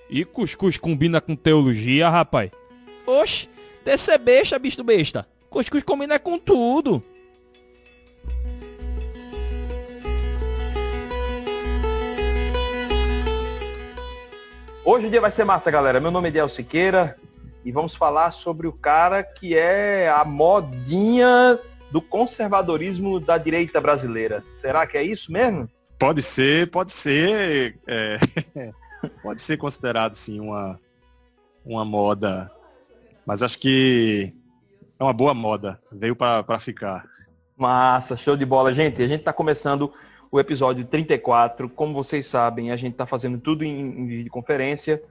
E cuscuz combina com teologia, rapaz? Oxe, desse é besta, bicho besta. Cuscuz combina com tudo. Hoje o dia vai ser massa, galera. Meu nome é Diel Siqueira e vamos falar sobre o cara que é a modinha do conservadorismo da direita brasileira. Será que é isso mesmo? Pode ser. Pode ser considerado, sim, uma moda. Mas acho que é uma boa moda. Veio para ficar. Massa, show de bola. Gente, a gente está começando o episódio 34. Como vocês sabem, a gente está fazendo tudo em videoconferência.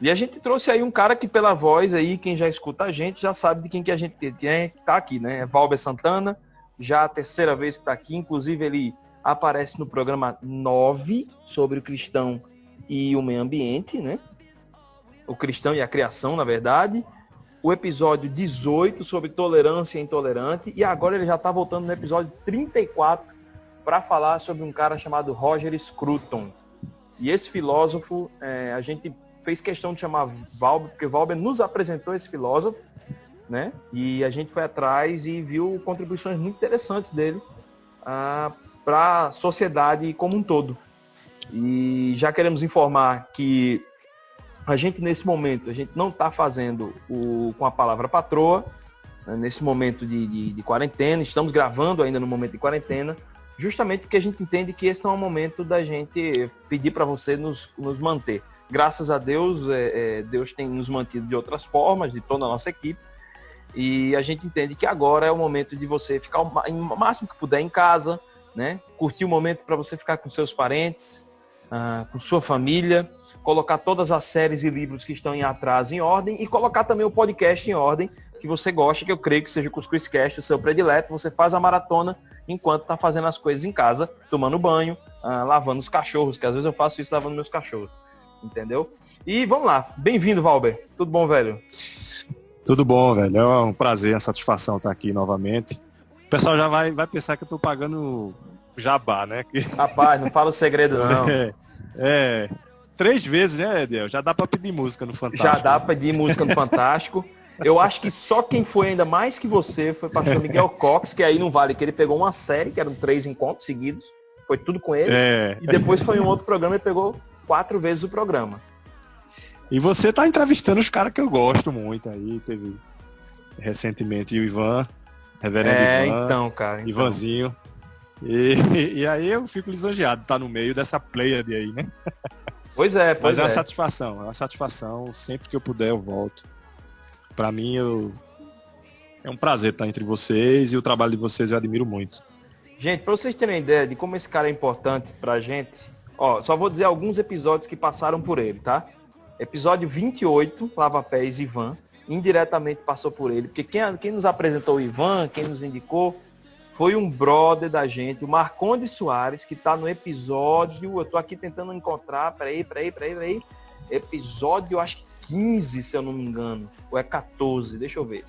E a gente trouxe aí um cara que, pela voz aí, quem já escuta a gente já sabe de quem que a gente está aqui, né? É Valber Santana, já a terceira vez que está aqui. Inclusive, ele aparece no programa 9 sobre o cristão e o meio ambiente, né? O cristão e a criação, na verdade. O episódio 18 sobre tolerância e intolerante. E agora ele já está voltando no episódio 34 para falar sobre um cara chamado Roger Scruton. E esse filósofo, a gente fez questão de chamar Valber, porque Valber nos apresentou esse filósofo, né? E a gente foi atrás e viu contribuições muito interessantes dele para a sociedade como um todo. E já queremos informar que a gente, nesse momento, a gente não está fazendo com a palavra patroa, né, nesse momento de quarentena. Estamos gravando ainda no momento de quarentena, justamente porque a gente entende que esse não é o momento da gente pedir para você nos manter. Graças a Deus, Deus tem nos mantido de outras formas, de toda a nossa equipe, e a gente entende que agora é o momento de você ficar o máximo que puder em casa, né? Curtir o momento para você ficar com seus parentes, com sua família, colocar todas as séries e livros que estão em atraso em ordem e colocar também o podcast em ordem, que você gosta, que eu creio que seja o Cuscuzcast, o seu predileto. Você faz a maratona enquanto está fazendo as coisas em casa, tomando banho, lavando os cachorros, que às vezes eu faço isso lavando meus cachorros, entendeu? E vamos lá, bem-vindo, Valber. Tudo bom, velho? Tudo bom, velho. É um prazer, uma satisfação estar aqui novamente. O pessoal já vai pensar que eu tô pagando jabá, né? Rapaz, não fala o segredo, não. 3 vezes, né, Edel? Já dá pra pedir música no Fantástico. Já dá pra pedir música no Fantástico. Eu acho que só quem foi ainda mais que você foi o pastor Miguel Cox, que aí não vale, que ele pegou uma série, que eram 3 encontros seguidos, foi tudo com ele, e depois foi em um outro programa e pegou 4 vezes o programa. E você tá entrevistando os caras que eu gosto muito aí, teve recentemente o Ivan, Reverendo Ivan, então, cara. Ivanzinho, e aí eu fico lisonjeado, tá no meio dessa pleiade aí, né? Pois é, Mas é uma satisfação, sempre que eu puder eu volto. Pra mim, é um prazer estar entre vocês e o trabalho de vocês eu admiro muito. Gente, pra vocês terem ideia de como esse cara é importante pra gente, só vou dizer alguns episódios que passaram por ele, tá? Episódio 28, Lava Pés Ivan, indiretamente passou por ele, porque quem nos apresentou o Ivan, quem nos indicou, foi um brother da gente, o Marcondes Soares, que tá no episódio, eu tô aqui tentando encontrar, peraí, episódio, acho que 15, se eu não me engano, ou é 14, deixa eu ver.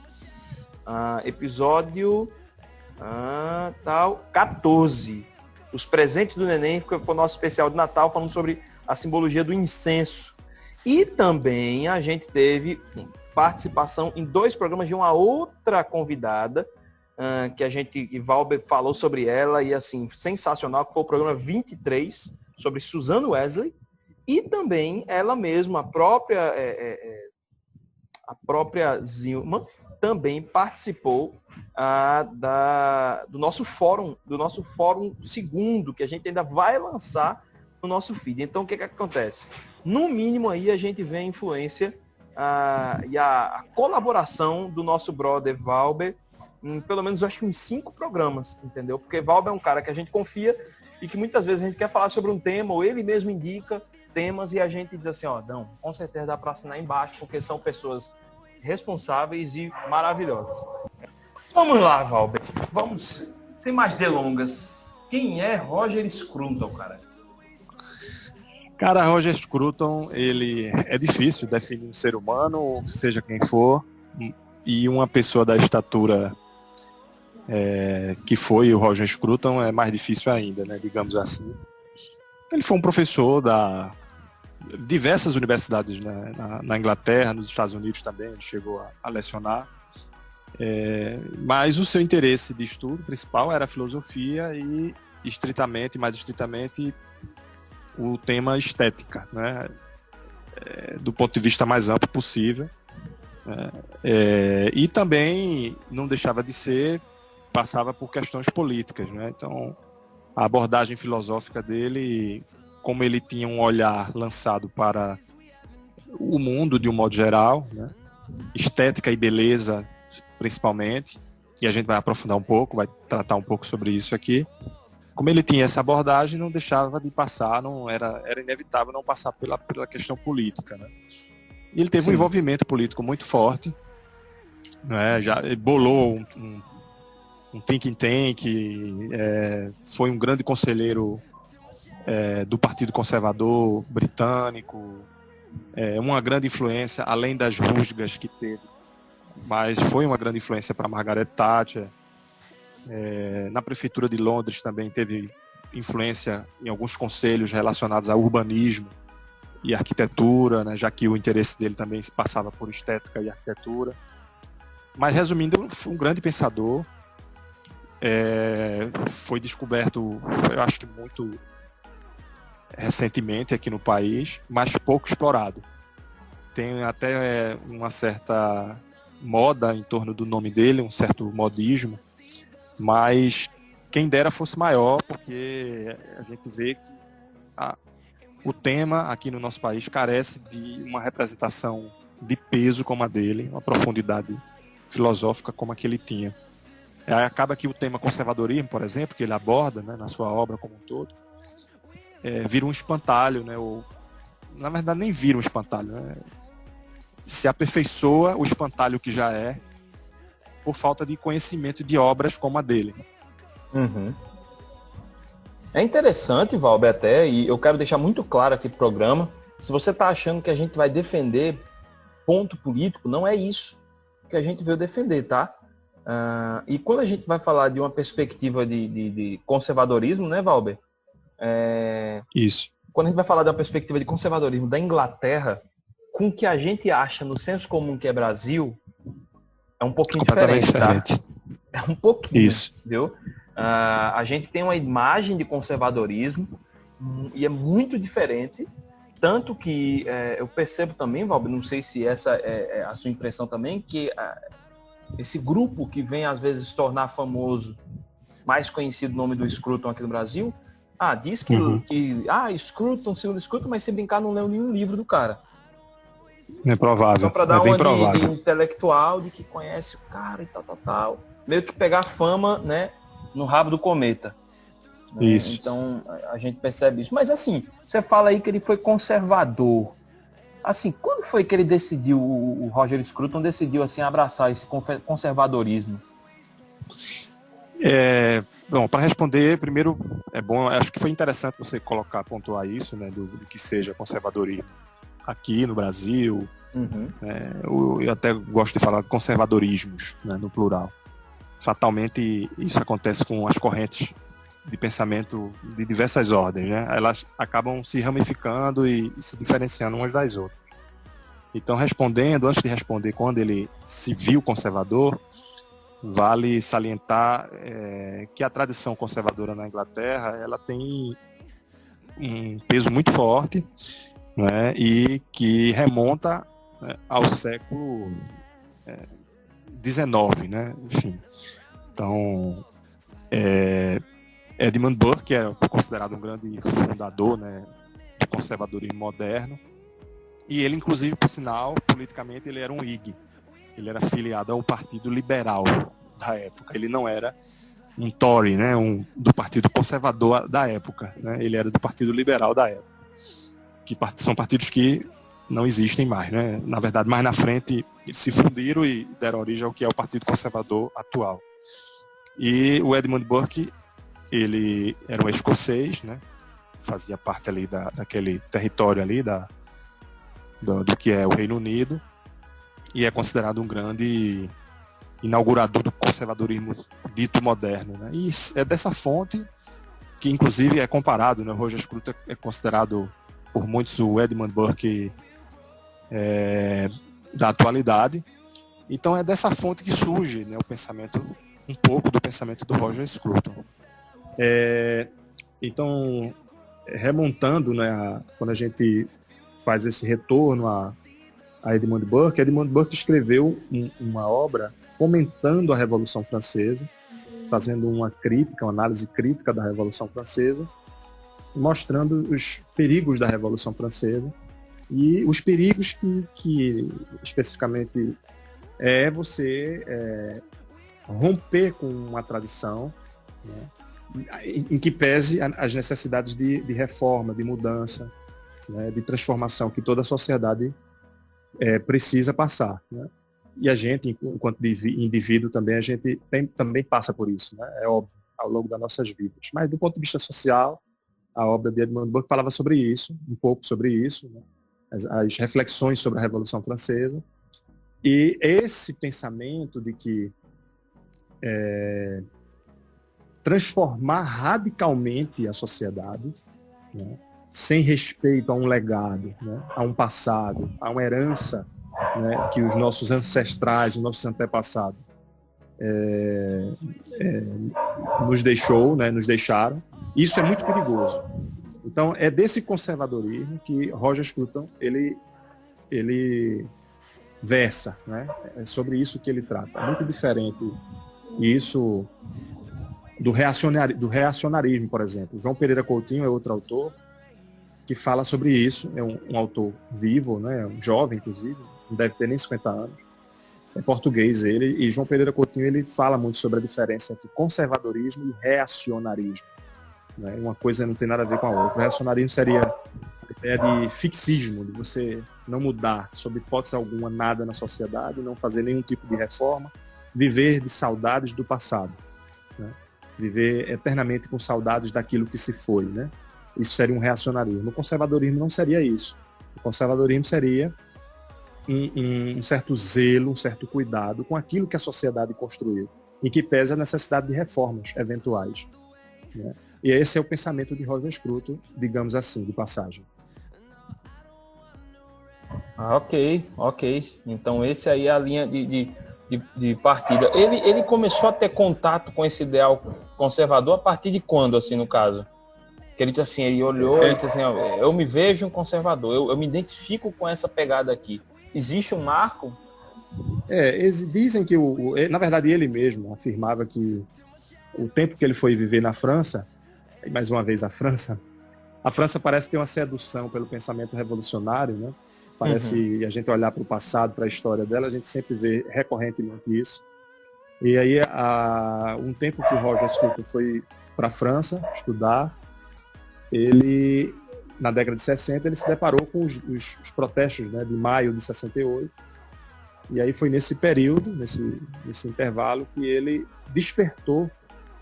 Episódio 14, os presentes do neném, foi o nosso especial de Natal, falando sobre a simbologia do incenso. E também a gente teve participação em 2 programas de uma outra convidada, que Valber falou sobre ela, e assim, sensacional, que foi o programa 23, sobre Suzanne Wesley, e também ela mesma, a própria Zilma, também participou do nosso fórum segundo, que a gente ainda vai lançar no nosso feed. Então, o que acontece? No mínimo, aí a gente vê a influência e a colaboração do nosso brother Valber, pelo menos acho que uns 5 programas, entendeu? Porque Valber é um cara que a gente confia e que muitas vezes a gente quer falar sobre um tema, ou ele mesmo indica temas e a gente diz assim, não, com certeza dá para assinar embaixo, porque são pessoas responsáveis e maravilhosas. Vamos lá, Valber. Vamos, sem mais delongas. Quem é Roger Scruton, cara? Cara, Roger Scruton, ele é difícil definir um ser humano, seja quem for, e uma pessoa da estatura que foi o Roger Scruton é mais difícil ainda, né, digamos assim. Ele foi um professor da diversas universidades, né, na Inglaterra, nos Estados Unidos também, ele chegou a lecionar. Mas o seu interesse de estudo principal era a filosofia e mais estritamente, o tema estética, né, do ponto de vista mais amplo possível. E também não deixava de ser, passava por questões políticas, né? Então, a abordagem filosófica dele, como ele tinha um olhar lançado para o mundo de um modo geral, né? Estética e beleza principalmente, e a gente vai aprofundar um pouco, vai tratar um pouco sobre isso aqui. Como ele tinha essa abordagem, não deixava de passar, não era inevitável não passar pela questão política, né? E ele teve um envolvimento político muito forte, né? Já bolou um think tank, foi um grande conselheiro do Partido Conservador britânico, uma grande influência, além das rusgas que teve, mas foi uma grande influência para Margaret Thatcher. Na Prefeitura de Londres também teve influência em alguns conselhos relacionados a urbanismo e arquitetura, né, já que o interesse dele também passava por estética e arquitetura. Mas, resumindo, foi um grande pensador. Foi descoberto, eu acho que muito recentemente aqui no país, mas pouco explorado. Tem até uma certa moda em torno do nome dele, um certo modismo, mas quem dera fosse maior, porque a gente vê que o tema aqui no nosso país carece de uma representação de peso como a dele, uma profundidade filosófica como a que ele tinha. Acaba que o tema conservadorismo, por exemplo, que ele aborda, né, na sua obra como um todo, vira um espantalho, né, ou, na verdade nem vira um espantalho, né, se aperfeiçoa o espantalho que já é, por falta de conhecimento de obras como a dele. Uhum. É interessante, Valber, até, e eu quero deixar muito claro aqui no programa, se você está achando que a gente vai defender ponto político, não é isso que a gente veio defender, tá? E quando a gente vai falar de uma perspectiva de conservadorismo, né, Valber? Isso. Quando a gente vai falar de uma perspectiva de conservadorismo da Inglaterra, com o que a gente acha no senso comum que é Brasil, é um pouquinho diferente, tá? É um pouquinho, isso. Entendeu? A gente tem uma imagem de conservadorismo e é muito diferente, tanto que eu percebo também, Valber, não sei se essa é a sua impressão também, que esse grupo que vem às vezes se tornar famoso, mais conhecido o nome do Scruton aqui no Brasil, diz que Scruton, segundo Scruton, mas se brincar não leu nenhum livro do cara. É provável. Só para dar bem uma provável. de intelectual, de que conhece o cara e tal. Meio que pegar fama, né, no rabo do cometa. Né? Isso. Então, a gente percebe isso. Mas assim, você fala aí que ele foi conservador. Assim, quando foi que ele decidiu, o Roger Scruton decidiu assim, abraçar esse conservadorismo? Bom, para responder, primeiro, acho que foi interessante você pontuar isso, né, do que seja conservadorismo aqui no Brasil. Uhum. Eu até gosto de falar de conservadorismos, né, no plural. Fatalmente, isso acontece com as correntes de pensamento de diversas ordens, né? Elas acabam se ramificando e se diferenciando umas das outras. Então, antes de responder quando ele se viu conservador, vale salientar que a tradição conservadora na Inglaterra, ela tem um peso muito forte, né, e que remonta, né, ao século XIX, né? Enfim. Então, Edmund Burke é considerado um grande fundador, né, do conservadorismo moderno, e ele, inclusive, por sinal, politicamente, ele era um Whig. Ele era filiado ao Partido Liberal da época. Ele não era um Tory, né, do Partido Conservador da época, né? Ele era do Partido Liberal da época. Que são partidos que não existem mais, né? Na verdade, mais na frente, eles se fundiram e deram origem ao que é o Partido Conservador atual. E o Edmund Burke, ele era um escocês, né? Fazia parte ali daquele território ali do que é o Reino Unido, e é considerado um grande inaugurador do conservadorismo dito moderno, né? E é dessa fonte que, inclusive, é comparado, né? O Roger Scruton é considerado por muitos o Edmund Burke da atualidade. Então é dessa fonte que surge, né, o pensamento, um pouco do pensamento do Roger Scruton. Então, remontando, né, quando a gente faz esse retorno a Edmund Burke escreveu uma obra comentando a Revolução Francesa, fazendo uma crítica, uma análise crítica da Revolução Francesa, mostrando os perigos da Revolução Francesa e os perigos que especificamente você romper com uma tradição, né, em que pese as necessidades de reforma, de mudança, né, de transformação que toda a sociedade precisa passar, né? E a gente, enquanto indivíduo também, a gente também passa por isso, né? É óbvio, ao longo das nossas vidas. Mas do ponto de vista social, a obra de Edmund Burke falava sobre isso, um pouco sobre isso, né? As reflexões sobre a Revolução Francesa. E esse pensamento de que transformar radicalmente a sociedade, né, sem respeito a um legado, né, a um passado, a uma herança, né, que os nossos ancestrais, os nossos antepassados nos deixaram. Isso é muito perigoso. Então, é desse conservadorismo que Roger Scruton ele versa, né? É sobre isso que ele trata. É muito diferente isso do reacionarismo, por exemplo. João Pereira Coutinho é outro autor que fala sobre isso. É um autor vivo, né? Um jovem, inclusive, não deve ter nem 50 anos. É português ele, e João Pereira Coutinho ele fala muito sobre a diferença entre conservadorismo e reacionarismo, né? Uma coisa não tem nada a ver com a outra. O reacionarismo seria a ideia de fixismo, de você não mudar, sob hipótese alguma, nada na sociedade, não fazer nenhum tipo de reforma, viver de saudades do passado, né? Viver eternamente com saudades daquilo que se foi, né? Isso seria um reacionarismo. O conservadorismo não seria isso. O conservadorismo seria um certo zelo, um certo cuidado com aquilo que a sociedade construiu, em que pesa a necessidade de reformas eventuais, né? E esse é o pensamento de Roger Scruton, digamos assim, de passagem. Ok. Então esse aí é a linha de partida. Ele começou a ter contato com esse ideal conservador a partir de quando, assim, no caso? Que ele disse assim, ele olhou e disse assim, eu me vejo um conservador, eu me identifico com essa pegada aqui. Existe um marco? Dizem que, na verdade, ele mesmo afirmava que o tempo que ele foi viver na França, e mais uma vez a França parece ter uma sedução pelo pensamento revolucionário, né? Parece a gente olhar para o passado, para a história dela, a gente sempre vê recorrentemente isso. E aí, um tempo que o Roger Scruton foi para a França estudar, ele, na década de 60, ele se deparou com os protestos, né, de maio de 68. E aí foi nesse período, nesse intervalo, que ele despertou,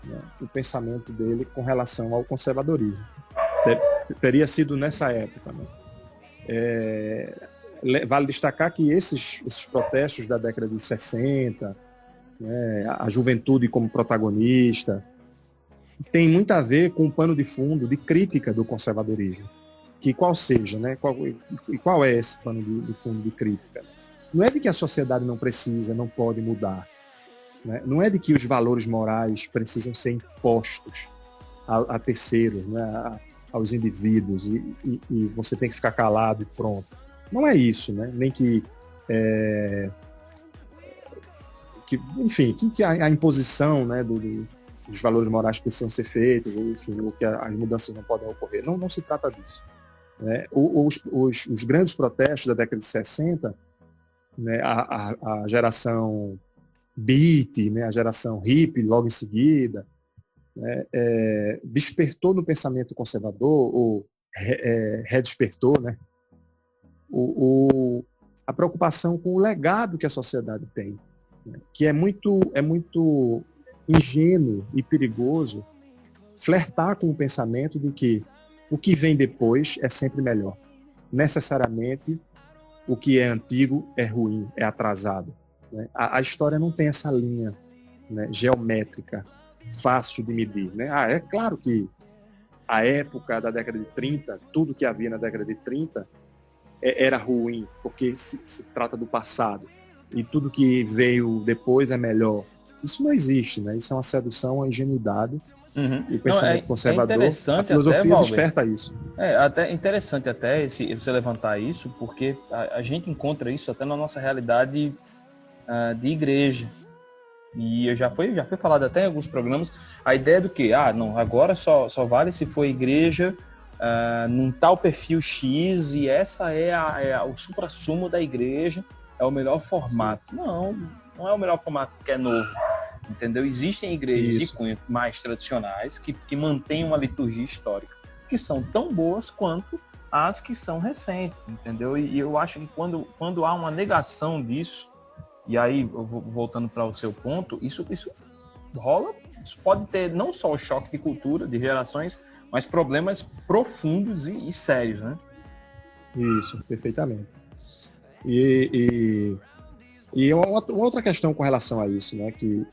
né, o pensamento dele com relação ao conservadorismo. Teria sido nessa época, né? Vale destacar que esses protestos da década de 60, né, a juventude como protagonista, tem muito a ver com o pano de fundo de crítica do conservadorismo. Que qual seja, né? Qual é esse pano de fundo de crítica? Não é de que a sociedade não precisa, não pode mudar, né? Não é de que os valores morais precisam ser impostos a terceiros, né? Aos indivíduos, e você tem que ficar calado e pronto. Não é isso, né? Nem que a imposição, né, dos valores morais precisam ser feitas, enfim, ou que as mudanças não podem ocorrer. Não se trata disso, né? Os grandes protestos da década de 60, né, a geração Beat, né, a geração hippie logo em seguida, né, despertou no pensamento conservador, ou redespertou, né, a preocupação com o legado que a sociedade tem, né, que é muito ingênuo e perigoso flertar com o pensamento de que o que vem depois é sempre melhor. Necessariamente, o que é antigo é ruim, é atrasado, né? A história não tem essa linha, né, geométrica, fácil de medir, né? É claro que a época da década de 30, tudo que havia na década de 30 era ruim, porque se trata do passado. E tudo que veio depois é melhor. Isso não existe, né? Isso é uma sedução, uma ingenuidade. E o pensamento conservador, a filosofia desperta isso. É até interessante até você levantar isso, porque a gente encontra isso até na nossa realidade de igreja. E já foi falado até em alguns programas, a ideia do que, não, agora só vale se for igreja num tal perfil X, e essa é o suprassumo da igreja, é o melhor formato. Não é o melhor formato que é novo, entendeu? Existem igrejas de cunho mais tradicionais que mantêm uma liturgia histórica, que são tão boas quanto as que são recentes, entendeu? E eu acho que quando há uma negação disso, e aí, voltando para o seu ponto, isso rola, isso pode ter não só o choque de cultura, de gerações, mas problemas profundos e sérios, né? Isso, perfeitamente. E uma outra questão com relação a isso, né, que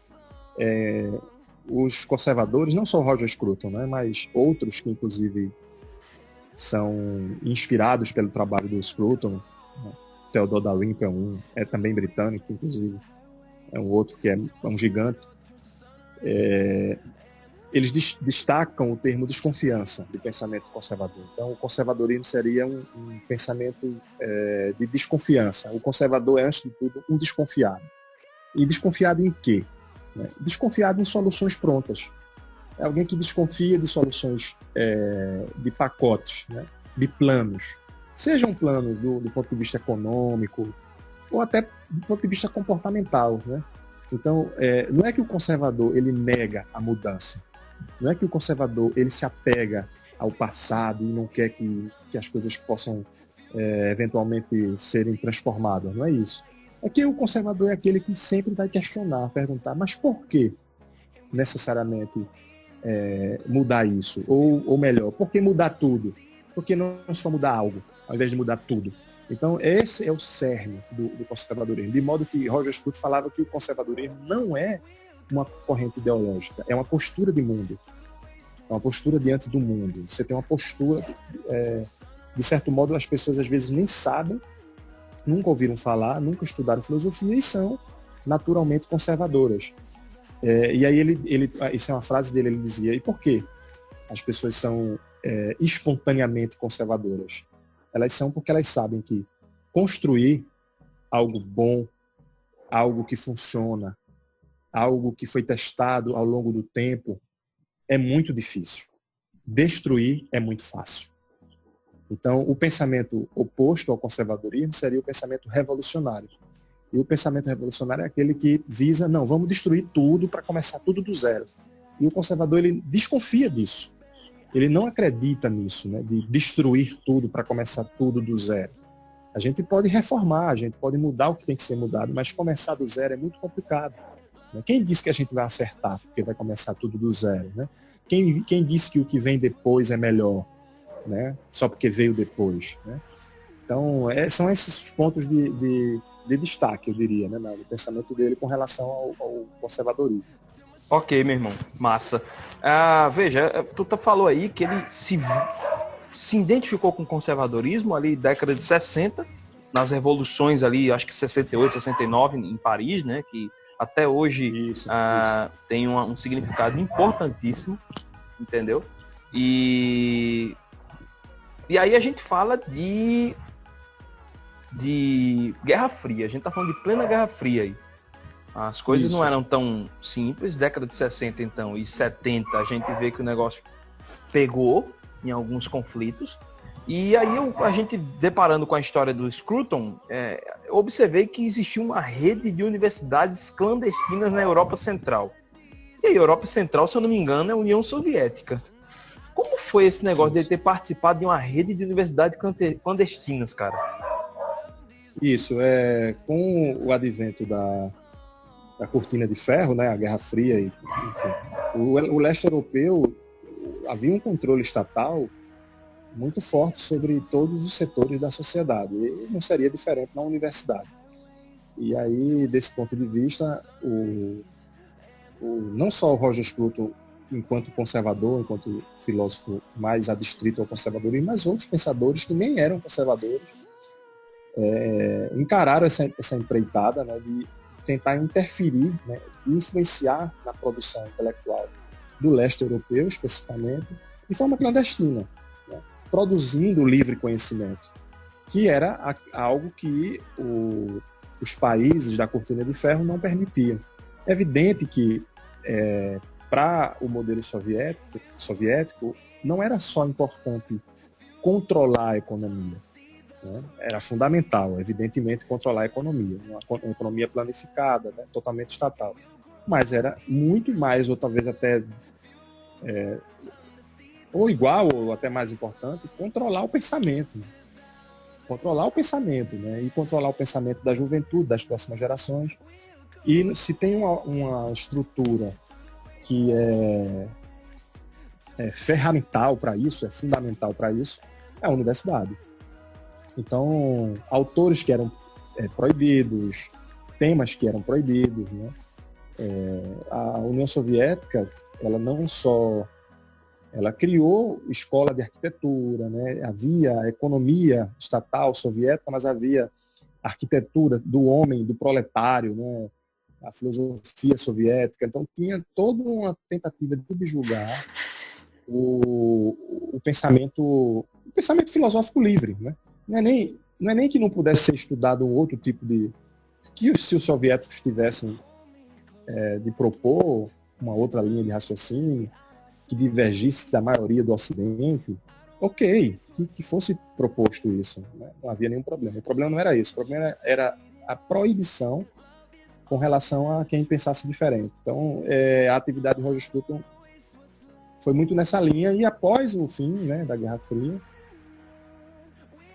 os conservadores, não só o Roger Scruton, né, mas outros que inclusive são inspirados pelo trabalho do Scruton, né, Theodore Dalrymple é também britânico, inclusive, é um outro que é um gigante. Eles destacam o termo desconfiança do pensamento conservador. Então, o conservadorismo seria um pensamento de desconfiança. O conservador é, antes de tudo, um desconfiado. E desconfiado em quê? Desconfiado em soluções prontas. É alguém que desconfia de soluções de pacotes, né? De planos. Sejam planos do ponto de vista econômico ou até do ponto de vista comportamental, né? Então, não é que o conservador ele nega a mudança. Não é que o conservador ele se apega ao passado e não quer que as coisas possam eventualmente serem transformadas. Não é isso. É que o conservador é aquele que sempre vai questionar, perguntar, mas por que necessariamente mudar isso? Ou melhor, por que mudar tudo? Por que não só mudar algo, ao invés de mudar tudo? Então, esse é o cerne do conservadorismo. De modo que Roger Scruton falava que o conservadorismo não é uma corrente ideológica, é uma postura de mundo. É uma postura diante do mundo. Você tem uma postura, de certo modo, as pessoas às vezes nem sabem, nunca ouviram falar, nunca estudaram filosofia e são naturalmente conservadoras. E aí isso é uma frase dele, ele dizia, e por que as pessoas são espontaneamente conservadoras? Elas são porque elas sabem que construir algo bom, algo que funciona, algo que foi testado ao longo do tempo, é muito difícil. Destruir é muito fácil. Então, o pensamento oposto ao conservadorismo seria o pensamento revolucionário. E o pensamento revolucionário é aquele que visa, não, vamos destruir tudo para começar tudo do zero. E o conservador, ele desconfia disso. Ele não acredita nisso, né, de destruir tudo para começar tudo do zero. A gente pode reformar, a gente pode mudar o que tem que ser mudado, mas começar do zero é muito complicado. Quem disse que a gente vai acertar porque vai começar tudo do zero? Né? Quem disse que o que vem depois é melhor? Né? Só porque veio depois. Né? Então, são esses os pontos de destaque, eu diria, né, no pensamento dele com relação ao conservadorismo. Ok, meu irmão. Massa. Veja, tu falou aí que ele se identificou com o conservadorismo ali década de 60, nas revoluções ali, acho que 68, 69 em Paris, né? Que até hoje isso. Tem um significado importantíssimo, entendeu? E aí a gente fala de Guerra Fria, a gente tá falando de plena Guerra Fria aí. As coisas não eram tão simples, década de 60 então e 70 a gente vê que o negócio pegou em alguns conflitos. E aí a gente, deparando com a história do Scruton, eu observei que existia uma rede de universidades clandestinas na Europa Central. E a Europa Central, se eu não me engano, é a União Soviética. Como foi esse negócio de ele ter participado de uma rede de universidades clandestinas, cara? Isso, com o advento da cortina de ferro, né, a Guerra Fria, enfim, o leste europeu havia um controle estatal muito forte sobre todos os setores da sociedade, e não seria diferente na universidade. E aí, desse ponto de vista, não só o Roger Scruton enquanto conservador, enquanto filósofo mais adstrito ao conservadorismo, mas outros pensadores que nem eram conservadores encararam essa empreitada, né, de tentar interferir, né, de influenciar na produção intelectual do leste europeu, especificamente, de forma clandestina, né, produzindo livre conhecimento, que era algo que os países da Cortina de Ferro não permitiam. É evidente que, para o modelo soviético, não era só importante controlar a economia, né? Era fundamental, evidentemente, controlar a economia, uma economia planificada, né? Totalmente estatal. Mas era muito mais, ou talvez até, ou igual, ou até mais importante, controlar o pensamento. Né? Controlar o pensamento, né? E controlar o pensamento da juventude, das próximas gerações. E se tem uma estrutura que é ferramental para isso, é fundamental para isso, é a universidade. Então, autores que eram proibidos, temas que eram proibidos, né? A União Soviética, ela criou escola de arquitetura, né? Havia a economia estatal soviética, mas havia a arquitetura do homem, do proletário, né? A filosofia soviética. Então, tinha toda uma tentativa de subjugar o pensamento filosófico livre. Né? Não é nem que não pudesse ser estudado um outro tipo de... que se os soviéticos tivessem de propor uma outra linha de raciocínio que divergisse da maioria do Ocidente, ok, que fosse proposto isso. Né? Não havia nenhum problema. O problema não era isso. O problema era a proibição com relação a quem pensasse diferente. Então, a atividade de Roger Scruton foi muito nessa linha, e após o fim, né, da Guerra Fria,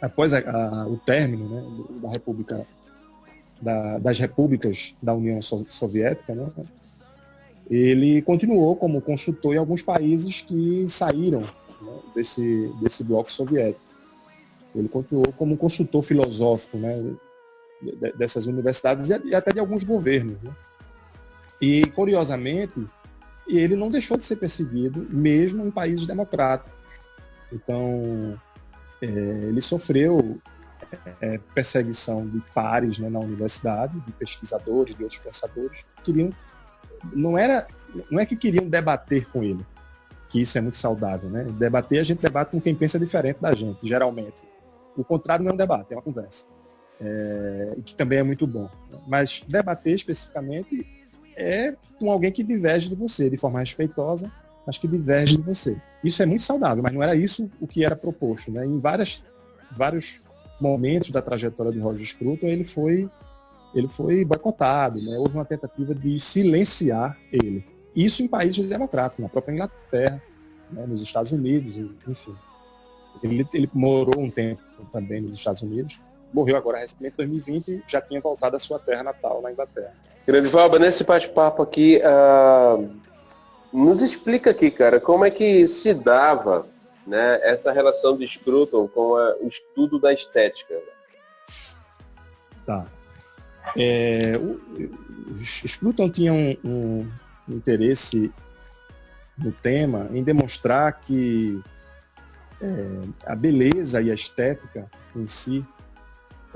após o término, né, da República, das repúblicas da União Soviética, né, ele continuou como consultor em alguns países que saíram, né, desse bloco soviético. Ele continuou como consultor filosófico, né, dessas universidades e até de alguns governos. Né? E, curiosamente, ele não deixou de ser perseguido, mesmo em países democráticos. Então, ele sofreu perseguição de pares, né, na universidade, de pesquisadores, de outros pensadores, que queriam... Não é que queriam debater com ele, que isso é muito saudável. Né? Debater, a gente debate com quem pensa diferente da gente, geralmente. O contrário não é um debate, é uma conversa. Que também é muito bom. Mas debater especificamente é com alguém que diverge de você, de forma respeitosa, mas que diverge de você. Isso é muito saudável, mas não era isso o que era proposto. Né? Em vários momentos da trajetória de Roger Scruton, ele foi boicotado, né? Houve uma tentativa de silenciar ele. Isso em países democráticos, na própria Inglaterra, né? Nos Estados Unidos, enfim. Ele morou um tempo também nos Estados Unidos, morreu agora recentemente em 2020 e já tinha voltado à sua terra natal, na Inglaterra. Grande Valba, nesse bate-papo aqui, nos explica aqui, cara, como é que se dava, né, essa relação de Scruton com o estudo da estética. Tá. O Scruton tinha um interesse no tema em demonstrar que a beleza e a estética em si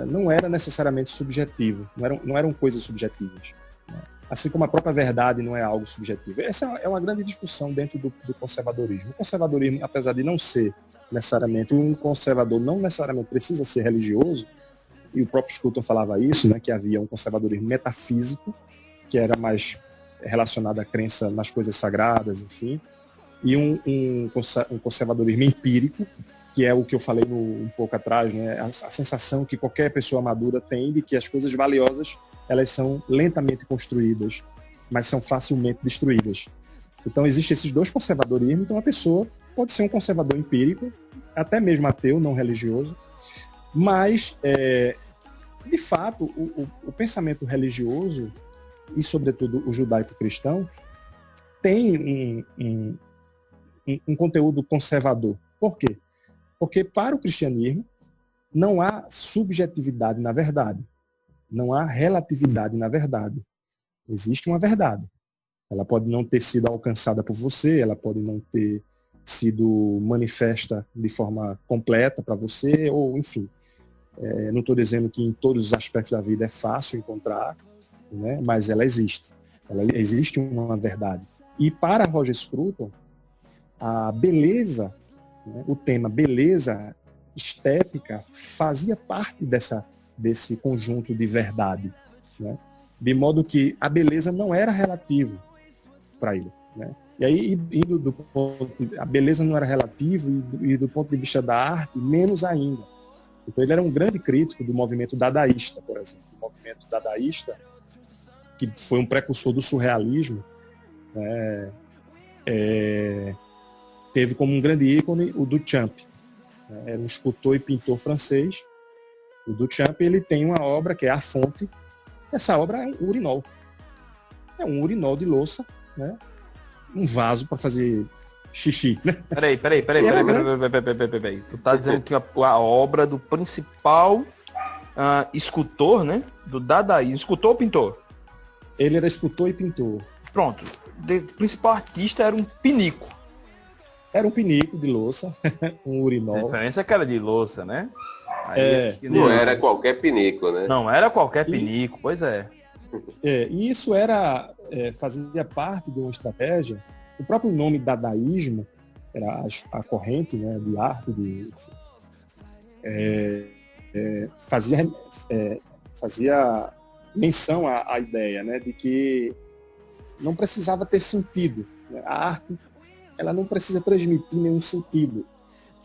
não era necessariamente subjetivo, não eram coisas subjetivas. Né? Assim como a própria verdade não é algo subjetivo. Essa é uma grande discussão dentro do conservadorismo. O conservadorismo, apesar de não ser necessariamente, um conservador não necessariamente precisa ser religioso, e o próprio Scruton falava isso, né, que havia um conservadorismo metafísico, que era mais relacionado à crença nas coisas sagradas, enfim, e um conservadorismo empírico, que é o que eu falei um pouco atrás, né? A sensação que qualquer pessoa madura tem de que as coisas valiosas, elas são lentamente construídas, mas são facilmente destruídas. Então, existem esses dois conservadorismos. Então, a pessoa pode ser um conservador empírico, até mesmo ateu, não religioso, mas, de fato, o pensamento religioso, e sobretudo o judaico-cristão, tem um conteúdo conservador. Por quê? Porque para o cristianismo não há subjetividade na verdade. Não há relatividade na verdade. Existe uma verdade. Ela pode não ter sido alcançada por você, ela pode não ter sido manifesta de forma completa para você, ou enfim. Não estou dizendo que em todos os aspectos da vida é fácil encontrar, né? Mas ela existe. Ela existe uma verdade. E para Roger Scruton, a beleza, né, o tema beleza estética fazia parte desse conjunto de verdade, né? De modo que a beleza não era relativo para ele, né? E aí, indo do ponto a beleza não era relativo e do ponto de vista da arte, menos ainda. Então ele era um grande crítico do movimento dadaísta, por exemplo. O movimento dadaísta, que foi um precursor do surrealismo, né, teve como um grande ícone o Duchamp. Era um escultor e pintor francês. O Duchamp, ele tem uma obra que é A Fonte. Essa obra é um urinol. É um urinol de louça, né? Um vaso para fazer xixi, né? Peraí. Tu tá dizendo que a obra do principal escultor, né? Do Dadaísmo. Escultor ou pintor? Ele era escultor e pintor. Pronto. O principal artista era um pinico. Era um pinico de louça, um A urinol. diferença é que era de louça, né? Aí, Não era qualquer pinico, né? Não era qualquer pinico, pois é. E isso fazia parte de uma estratégia. O próprio nome dadaísmo era a corrente, né, de arte, fazia menção à ideia, né, de que não precisava ter sentido, né? A arte, ela não precisa transmitir nenhum sentido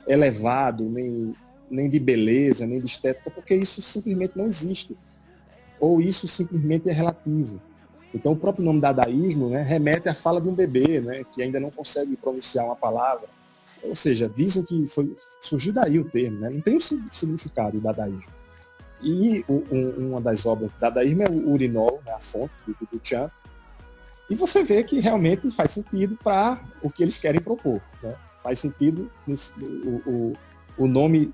elevado, nem de beleza, nem de estética, porque isso simplesmente não existe. Ou isso simplesmente é relativo. Então o próprio nome dadaísmo, né, remete à fala de um bebê, né, que ainda não consegue pronunciar uma palavra. Ou seja, dizem que surgiu daí o termo, né, não tem um significado o dadaísmo. E uma das obras do dadaísmo é o urinol, né, A Fonte, do Duchamp. E você vê que realmente faz sentido para o que eles querem propor, né? Faz sentido o nome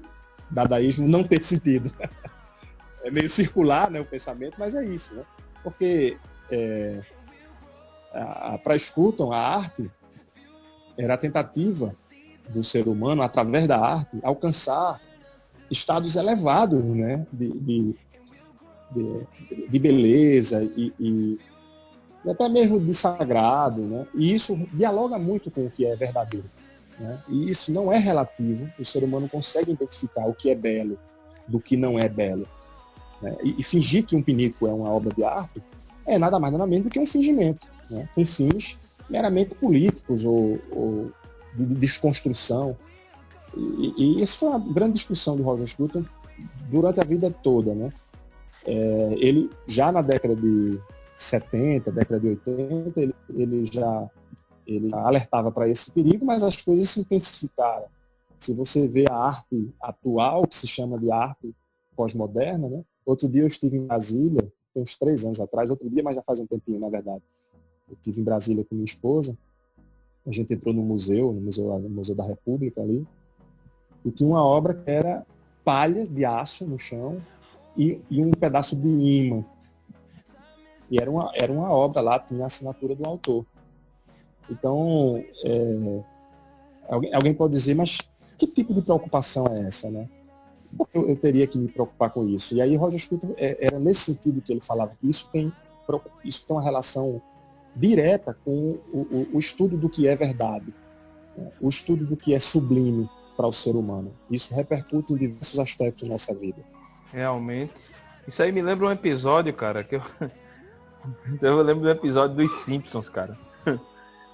dadaísmo não ter sentido. É meio circular, né, o pensamento, mas é isso, né? Porque para Scruton, a arte era a tentativa do ser humano, através da arte, alcançar estados elevados, né, de beleza e até mesmo de sagrado, né? E isso dialoga muito com o que é verdadeiro, né? E isso não é relativo. O ser humano consegue identificar o que é belo do que não é belo, né? E fingir que um pinico é uma obra de arte é nada mais nada menos do que um fingimento, né? Com fins meramente políticos ou de desconstrução. E essa foi uma grande discussão de Roger Scruton durante a vida toda, né? Ele já na década de 70, década de 80, ele já alertava para esse perigo, mas as coisas se intensificaram. Se você vê a arte atual, que se chama de arte pós-moderna, né? Outro dia eu estive em Brasília, tem uns 3 anos atrás, outro dia, mas já faz um tempinho, na verdade. Eu estive em Brasília com minha esposa, a gente entrou no museu da República ali, e tinha uma obra que era palhas de aço no chão e um pedaço de imã. E era uma obra lá, tinha a assinatura do autor. Então, alguém pode dizer, mas que tipo de preocupação é essa, né? Eu teria que me preocupar com isso. E aí Roger Scruton era nesse sentido que ele falava que isso tem uma relação direta com o estudo do que é verdade, né? O estudo do que é sublime para o ser humano. Isso repercute em diversos aspectos da nossa vida. Realmente. Isso aí me lembra um episódio, cara, que eu lembro do episódio dos Simpsons, cara.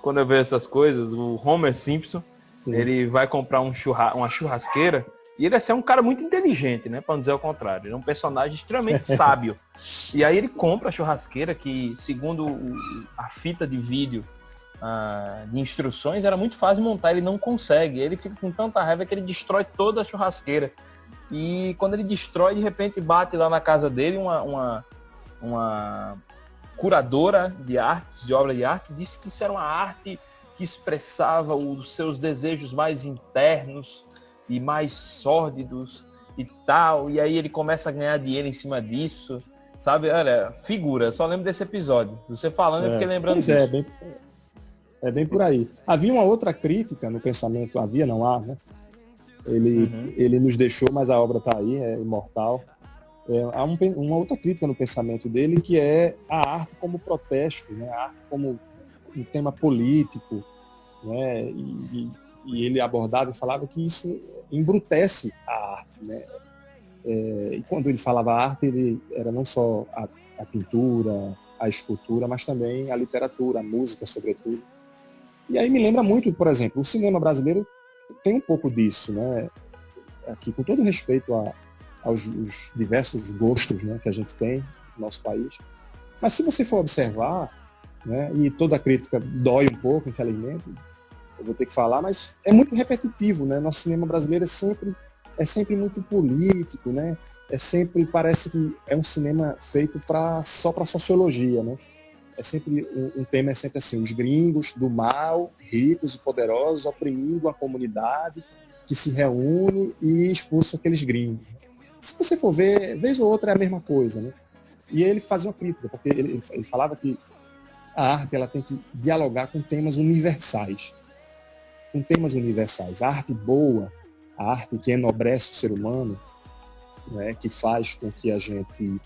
Quando eu vejo essas coisas, o Homer Simpson, sim, ele vai comprar uma churrasqueira e ele é um cara muito inteligente, né? Para não dizer o contrário. Ele é um personagem extremamente sábio. E aí ele compra a churrasqueira que, segundo a fita de vídeo de instruções, era muito fácil de montar. Ele não consegue. Ele fica com tanta raiva que ele destrói toda a churrasqueira. E quando ele destrói, de repente bate lá na casa dele uma curadora de artes, de obra de arte, disse que isso era uma arte que expressava os seus desejos mais internos e mais sórdidos e tal. E aí ele começa a ganhar dinheiro em cima disso. Sabe, olha, figura, só lembro desse episódio. Você falando, eu fiquei lembrando Pois disso. É bem por aí. Havia uma outra crítica no pensamento, havia, não há, né? Ele nos deixou, mas a obra está aí, é imortal. Há uma outra crítica no pensamento dele, que é a arte como protesto, né? A arte como um tema político, né? E ele abordava e falava que isso embrutece a arte, né? E quando ele falava arte, ele era não só a pintura, a escultura, mas também a literatura, a música, sobretudo. E aí me lembra muito, por exemplo, o cinema brasileiro tem um pouco disso, né? Aqui, com todo respeito aos os diversos gostos, né, que a gente tem no nosso país. Mas se você for observar, né, e toda crítica dói um pouco, infelizmente, eu vou ter que falar, mas é muito repetitivo, né? Nosso cinema brasileiro é sempre muito político, né? Parece que é um cinema feito só para sociologia, né? É sempre um tema é sempre assim, os gringos do mal, ricos e poderosos, oprimindo a comunidade que se reúne e expulsa aqueles gringos. Se você for ver, vez ou outra é a mesma coisa, né? E ele fazia uma crítica, porque ele falava que a arte ela tem que dialogar com temas universais. Com temas universais. A arte boa, a arte que enobrece o ser humano, né, que faz com que a gente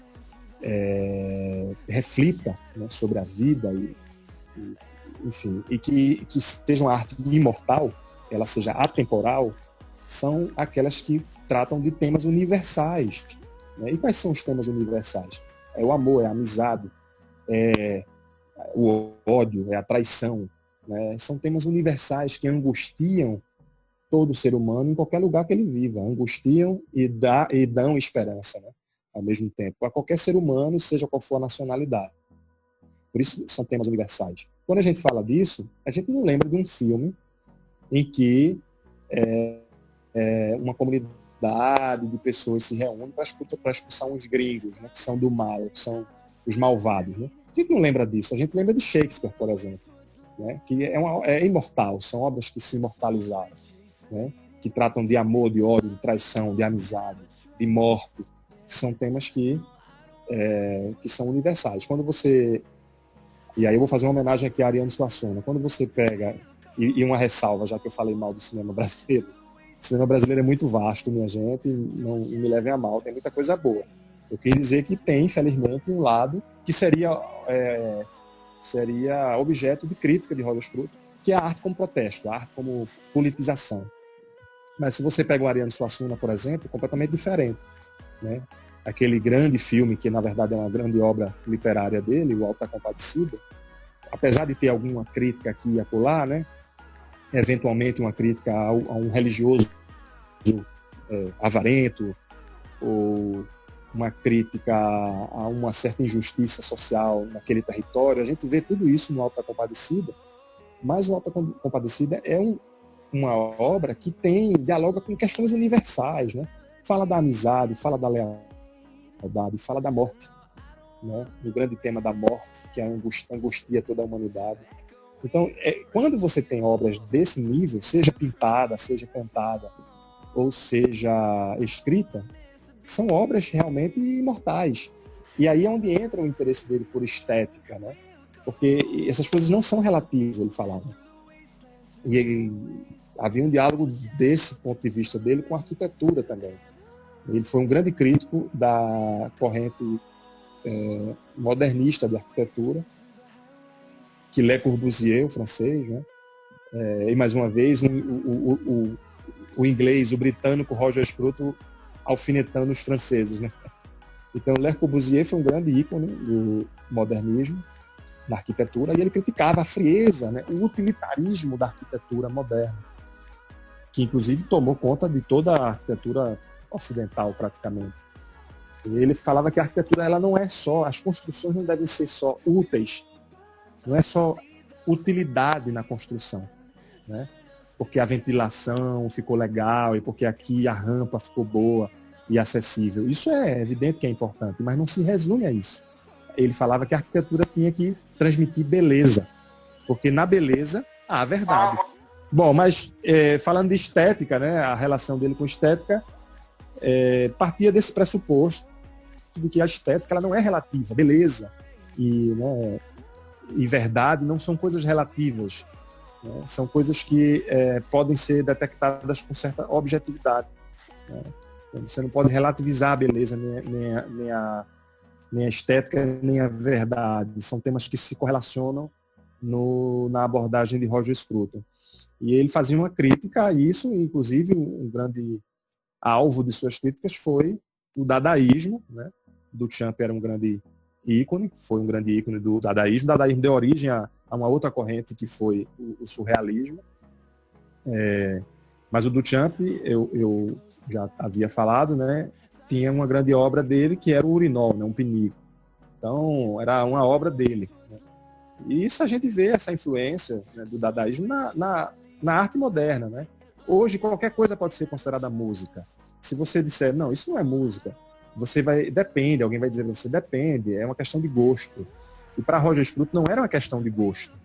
reflita, né, sobre a vida enfim, e que seja uma arte imortal, ela seja atemporal, são aquelas que tratam de temas universais, né? E quais são os temas universais? É o amor, é a amizade, é o ódio, é a traição, né? São temas universais que angustiam todo ser humano em qualquer lugar que ele viva, angustiam e dão esperança, né? Ao mesmo tempo, a qualquer ser humano, seja qual for a nacionalidade. Por isso são temas universais. Quando a gente fala disso, a gente não lembra de um filme em que uma comunidade de pessoas se reúne para expulsar uns gringos, né, que são do mal, que são os malvados. Né? A gente não lembra disso. A gente lembra de Shakespeare, por exemplo, né, que é imortal, são obras que se imortalizaram, né, que tratam de amor, de ódio, de traição, de amizade, de morte. São temas que são universais. Quando você... E aí eu vou fazer uma homenagem aqui a Ariano Suassuna. Quando você pega... E uma ressalva, já que eu falei mal do cinema brasileiro. O cinema brasileiro é muito vasto, minha gente, não me levem a mal, tem muita coisa boa. Eu queria dizer que tem, infelizmente, um lado que seria objeto de crítica de Roger Scruton, que é a arte como protesto, a arte como politização. Mas se você pega o Ariano Suassuna, por exemplo, é completamente diferente, né? Aquele grande filme, que na verdade é uma grande obra literária dele, O Auto da Compadecida, apesar de ter alguma crítica aqui e acolá, né? Eventualmente uma crítica a um religioso avarento, ou uma crítica a uma certa injustiça social naquele território, a gente vê tudo isso no Auto da Compadecida, mas o Auto da Compadecida é uma obra que dialoga com questões universais, né? Fala da amizade, fala da lealdade, fala da morte, né? O grande tema da morte, que angustia toda a humanidade. Então, quando você tem obras desse nível, seja pintada, seja cantada, ou seja escrita, são obras realmente imortais. E aí é onde entra o interesse dele por estética, né? Porque essas coisas não são relativas, ele falava. E havia um diálogo desse ponto de vista dele com a arquitetura também. Ele foi um grande crítico da corrente modernista de arquitetura, que Le Corbusier, o francês, né? E mais uma vez o inglês, o britânico Roger Scruton alfinetando os franceses, né? Então Le Corbusier foi um grande ícone do modernismo na arquitetura, e ele criticava a frieza, né? O utilitarismo da arquitetura moderna, que inclusive tomou conta de toda a arquitetura ocidental praticamente. Ele falava que a arquitetura ela não é só, as construções não devem ser só úteis, não é só utilidade na construção, né? Porque a ventilação ficou legal e porque aqui a rampa ficou boa e acessível. Isso é evidente que é importante, mas não se resume a isso. Ele falava que a arquitetura tinha que transmitir beleza, porque na beleza há a verdade. Bom, mas falando de estética, né, a relação dele com estética partia desse pressuposto de que a estética ela não é relativa, beleza e, né, e verdade não são coisas relativas, né? São coisas que podem ser detectadas com certa objetividade, né? Então, você não pode relativizar a beleza, nem a estética, nem a verdade. São temas que se correlacionam na abordagem de Roger Scruton. E ele fazia uma crítica a isso, inclusive um grande alvo de suas críticas foi o dadaísmo, né? Duchamp era um grande ícone, foi um grande ícone do dadaísmo. O dadaísmo deu origem a uma outra corrente que foi o surrealismo. Mas o Duchamp, eu já havia falado, né? Tinha uma grande obra dele que era o Urinol, né? Um pinico. Então, era uma obra dele, né? E isso a gente vê essa influência, né, do dadaísmo na arte moderna, né? Hoje, qualquer coisa pode ser considerada música. Se você disser, não, isso não é música, depende, alguém vai dizer pra você, depende, é uma questão de gosto. E para Roger Scruton não era uma questão de gosto.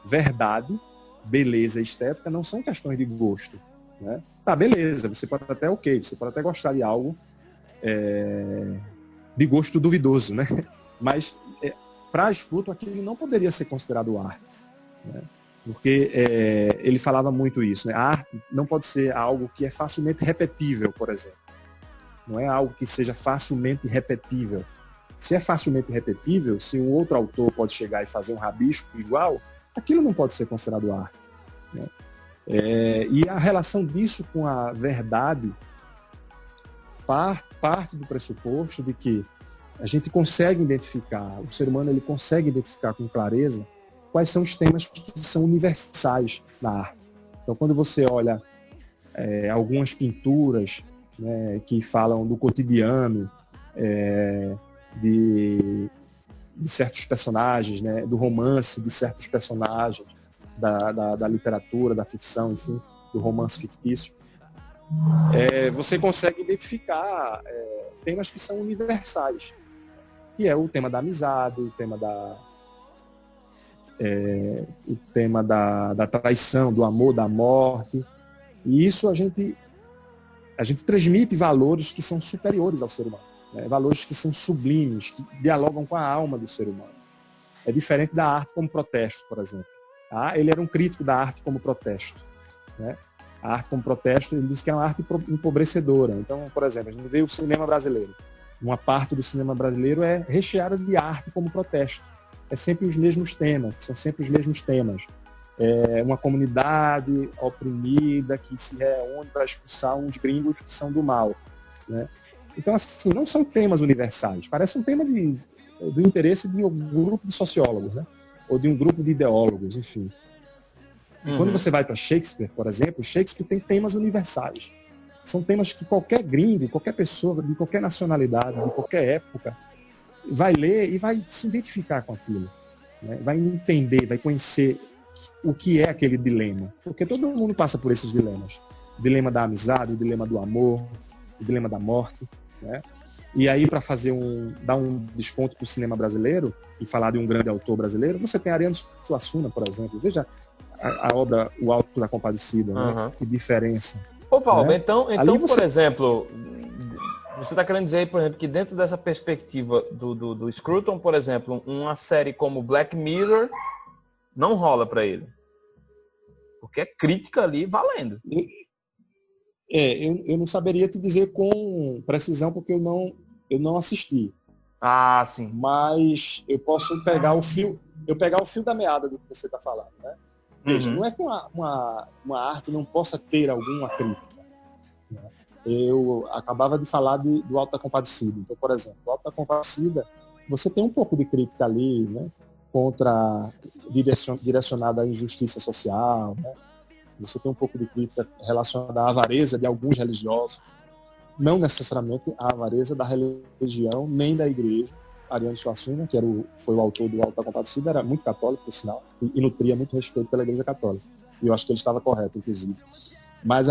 Verdade, beleza e estética não são questões de gosto, né? Tá, beleza, você pode até você pode até gostar de algo de gosto duvidoso, né? Mas para Scruton aquilo não poderia ser considerado arte, né? Porque ele falava muito isso, né? A arte não pode ser algo que é facilmente repetível, por exemplo. Não é algo que seja facilmente repetível. Se é facilmente repetível, se um outro autor pode chegar e fazer um rabisco igual, aquilo não pode ser considerado arte, né? E a relação disso com a verdade parte do pressuposto de que a gente consegue identificar, o ser humano ele consegue identificar com clareza quais são os temas que são universais na arte. Então, quando você olha algumas pinturas, né, que falam do cotidiano, de certos personagens, né, do romance de certos personagens, da literatura, da ficção, enfim, do romance fictício, você consegue identificar temas que são universais. E é o tema da amizade, o tema da traição, do amor, da morte. E isso a gente transmite valores que são superiores ao ser humano, né? Valores que são sublimes, que dialogam com a alma do ser humano. É diferente da arte como protesto, por exemplo. Ele era um crítico da arte como protesto, né? A arte como protesto, ele disse que é uma arte empobrecedora. Então, por exemplo, a gente vê o cinema brasileiro. Uma parte do cinema brasileiro é recheada de arte como protesto. É sempre os mesmos temas, são sempre os mesmos temas. É uma comunidade oprimida que se reúne para expulsar uns gringos que são do mal, né? Então, assim, não são temas universais. Parece um tema do interesse de um grupo de sociólogos, né? Ou de um grupo de ideólogos, enfim. E quando você vai para Shakespeare, por exemplo, Shakespeare tem temas universais. São temas que qualquer gringo, qualquer pessoa de qualquer nacionalidade, de qualquer época, vai ler e vai se identificar com aquilo, né? Vai entender, vai conhecer o que é aquele dilema. Porque todo mundo passa por esses dilemas. O dilema da amizade, o dilema do amor, o dilema da morte, né? E aí, para dar um desconto para o cinema brasileiro e falar de um grande autor brasileiro, você tem Ariano Suassuna, por exemplo. Veja a obra O Alto da Compadecida, né? Que diferença. Ô, Paulo, né? então por exemplo, você está querendo dizer, por exemplo, que dentro dessa perspectiva do Scruton, por exemplo, uma série como Black Mirror não rola para ele. Porque é crítica ali valendo. Eu não saberia te dizer com precisão, porque eu não assisti. Ah, sim. Mas eu posso pegar o fio da meada do que você está falando, né? Veja, não é que uma arte não possa ter alguma crítica, né? Eu acabava de falar do Alto da Compadecida. Então, por exemplo, o Alto da Compadecida, você tem um pouco de crítica ali, né? Direcionada à injustiça social, né? Você tem um pouco de crítica relacionada à avareza de alguns religiosos, não necessariamente a avareza da religião, nem da igreja. Ariano Suassuna, que foi o autor do Alto da Compadecida, era muito católico, por sinal, e nutria muito respeito pela igreja católica. E eu acho que ele estava correto, inclusive. Mas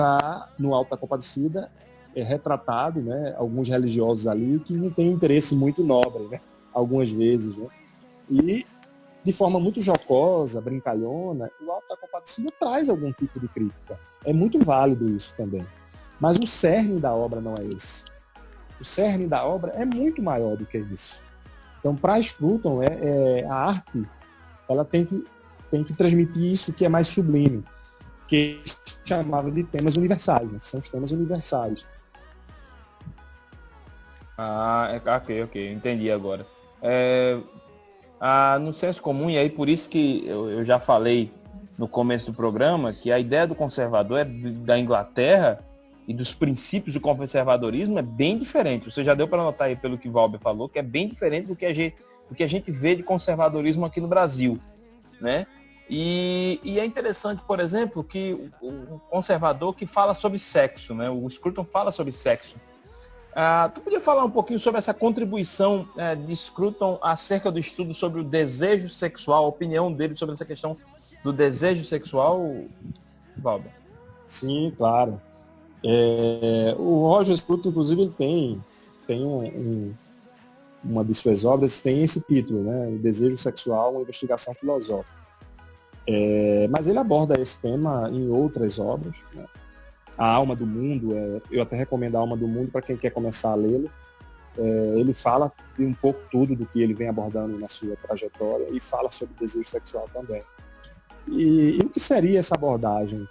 no Alto da Compadecida é retratado, né, alguns religiosos ali que não têm um interesse muito nobre, né, algumas vezes, né? E, de forma muito jocosa, brincalhona, o Alto da Compadecida traz algum tipo de crítica. É muito válido isso também. Mas o cerne da obra não é esse. o cerne da obra é muito maior do que isso. Então, para Scruton, a arte ela tem que transmitir isso que é mais sublime, que ele chamava de temas universais, né? Que são os temas universais. Ok, entendi agora. No senso comum, e aí por isso que eu já falei no começo do programa, que a ideia do conservador da Inglaterra e dos princípios do conservadorismo é bem diferente. Você já deu para notar aí pelo que o Valber falou, que é bem diferente do que a gente vê de conservadorismo aqui no Brasil, né? E é interessante, por exemplo, que o conservador que fala sobre sexo, né? O Scruton fala sobre sexo. Tu podia falar um pouquinho sobre essa contribuição de Scruton acerca do estudo sobre o desejo sexual, a opinião dele sobre essa questão do desejo sexual, Valber? Sim, claro. O Roger Scruton, inclusive, ele tem uma de suas obras tem esse título, né? O Desejo Sexual, uma investigação filosófica. Mas ele aborda esse tema em outras obras, né? A Alma do Mundo, eu até recomendo A Alma do Mundo para quem quer começar a lê-lo. Ele fala de um pouco tudo do que ele vem abordando na sua trajetória e fala sobre desejo sexual também. E o que seria essa abordagem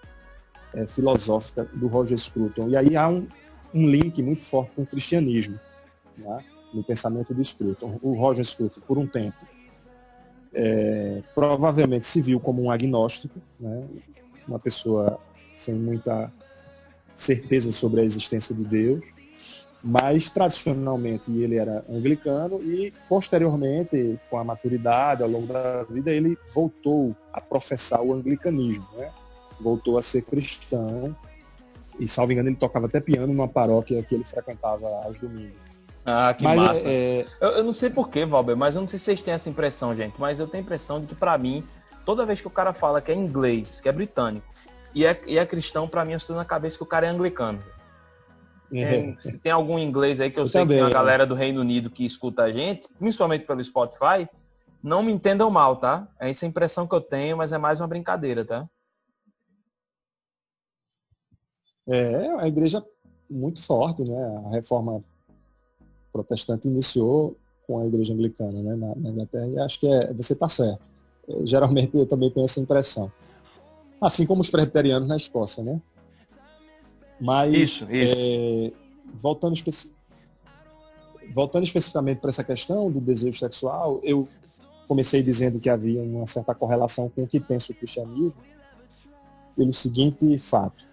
filosófica do Roger Scruton? E aí há um link muito forte com o cristianismo, né? No pensamento do Scruton. O Roger Scruton, por um tempo, provavelmente se viu como um agnóstico, né? Uma pessoa sem muita certeza sobre a existência de Deus, mas tradicionalmente ele era anglicano e posteriormente, com a maturidade ao longo da vida, ele voltou a professar o anglicanismo, né? Voltou a ser cristão e, salvo engano, ele tocava até piano numa paróquia que ele frequentava aos domingos. Que massa. Eu não sei porquê, Valber, mas eu não sei se vocês têm essa impressão, gente, mas eu tenho a impressão de que, pra mim, toda vez que o cara fala que é inglês, que é britânico, e é cristão, pra mim, eu estou na cabeça que o cara é anglicano. Se tem algum inglês aí que eu sei também, que tem uma galera do Reino Unido que escuta a gente, principalmente pelo Spotify, não me entendam mal, tá? É essa a impressão que eu tenho, mas é mais uma brincadeira, tá? A igreja muito forte, né? A reforma protestante iniciou com a igreja anglicana, né? Na Inglaterra, e acho que você está certo. Geralmente eu também tenho essa impressão. Assim como os presbiterianos na Escócia, né? Mas, Isso. voltando especificamente para essa questão do desejo sexual, eu comecei dizendo que havia uma certa correlação com o que pensa o cristianismo, pelo seguinte fato.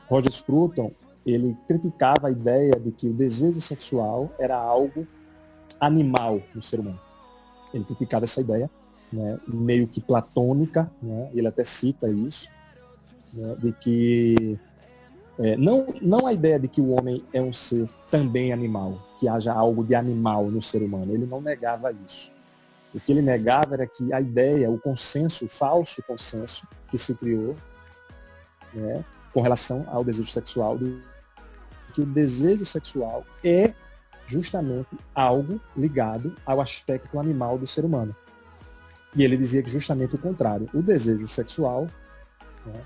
Roger Scruton, ele criticava a ideia de que o desejo sexual era algo animal no ser humano. Ele criticava essa ideia, né, meio que platônica, né, ele até cita isso, né, de que não a ideia de que o homem é um ser também animal, que haja algo de animal no ser humano. Ele não negava isso. O que ele negava era que a ideia, o consenso, o falso consenso que se criou, né, com relação ao desejo sexual, de que o desejo sexual é justamente algo ligado ao aspecto animal do ser humano. E ele dizia que justamente o contrário. O desejo sexual, né,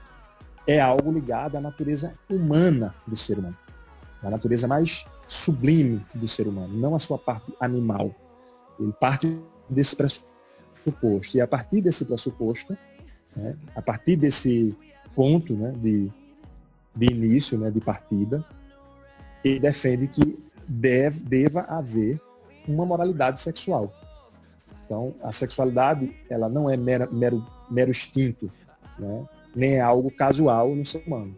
é algo ligado à natureza humana do ser humano. A natureza mais sublime do ser humano, não a sua parte animal. Ele parte desse pressuposto. E a partir desse pressuposto, né, a partir desse ponto, né, de início, né, de partida, ele defende que deva haver uma moralidade sexual. Então, a sexualidade, ela não é mero instinto, né, nem é algo casual no ser humano.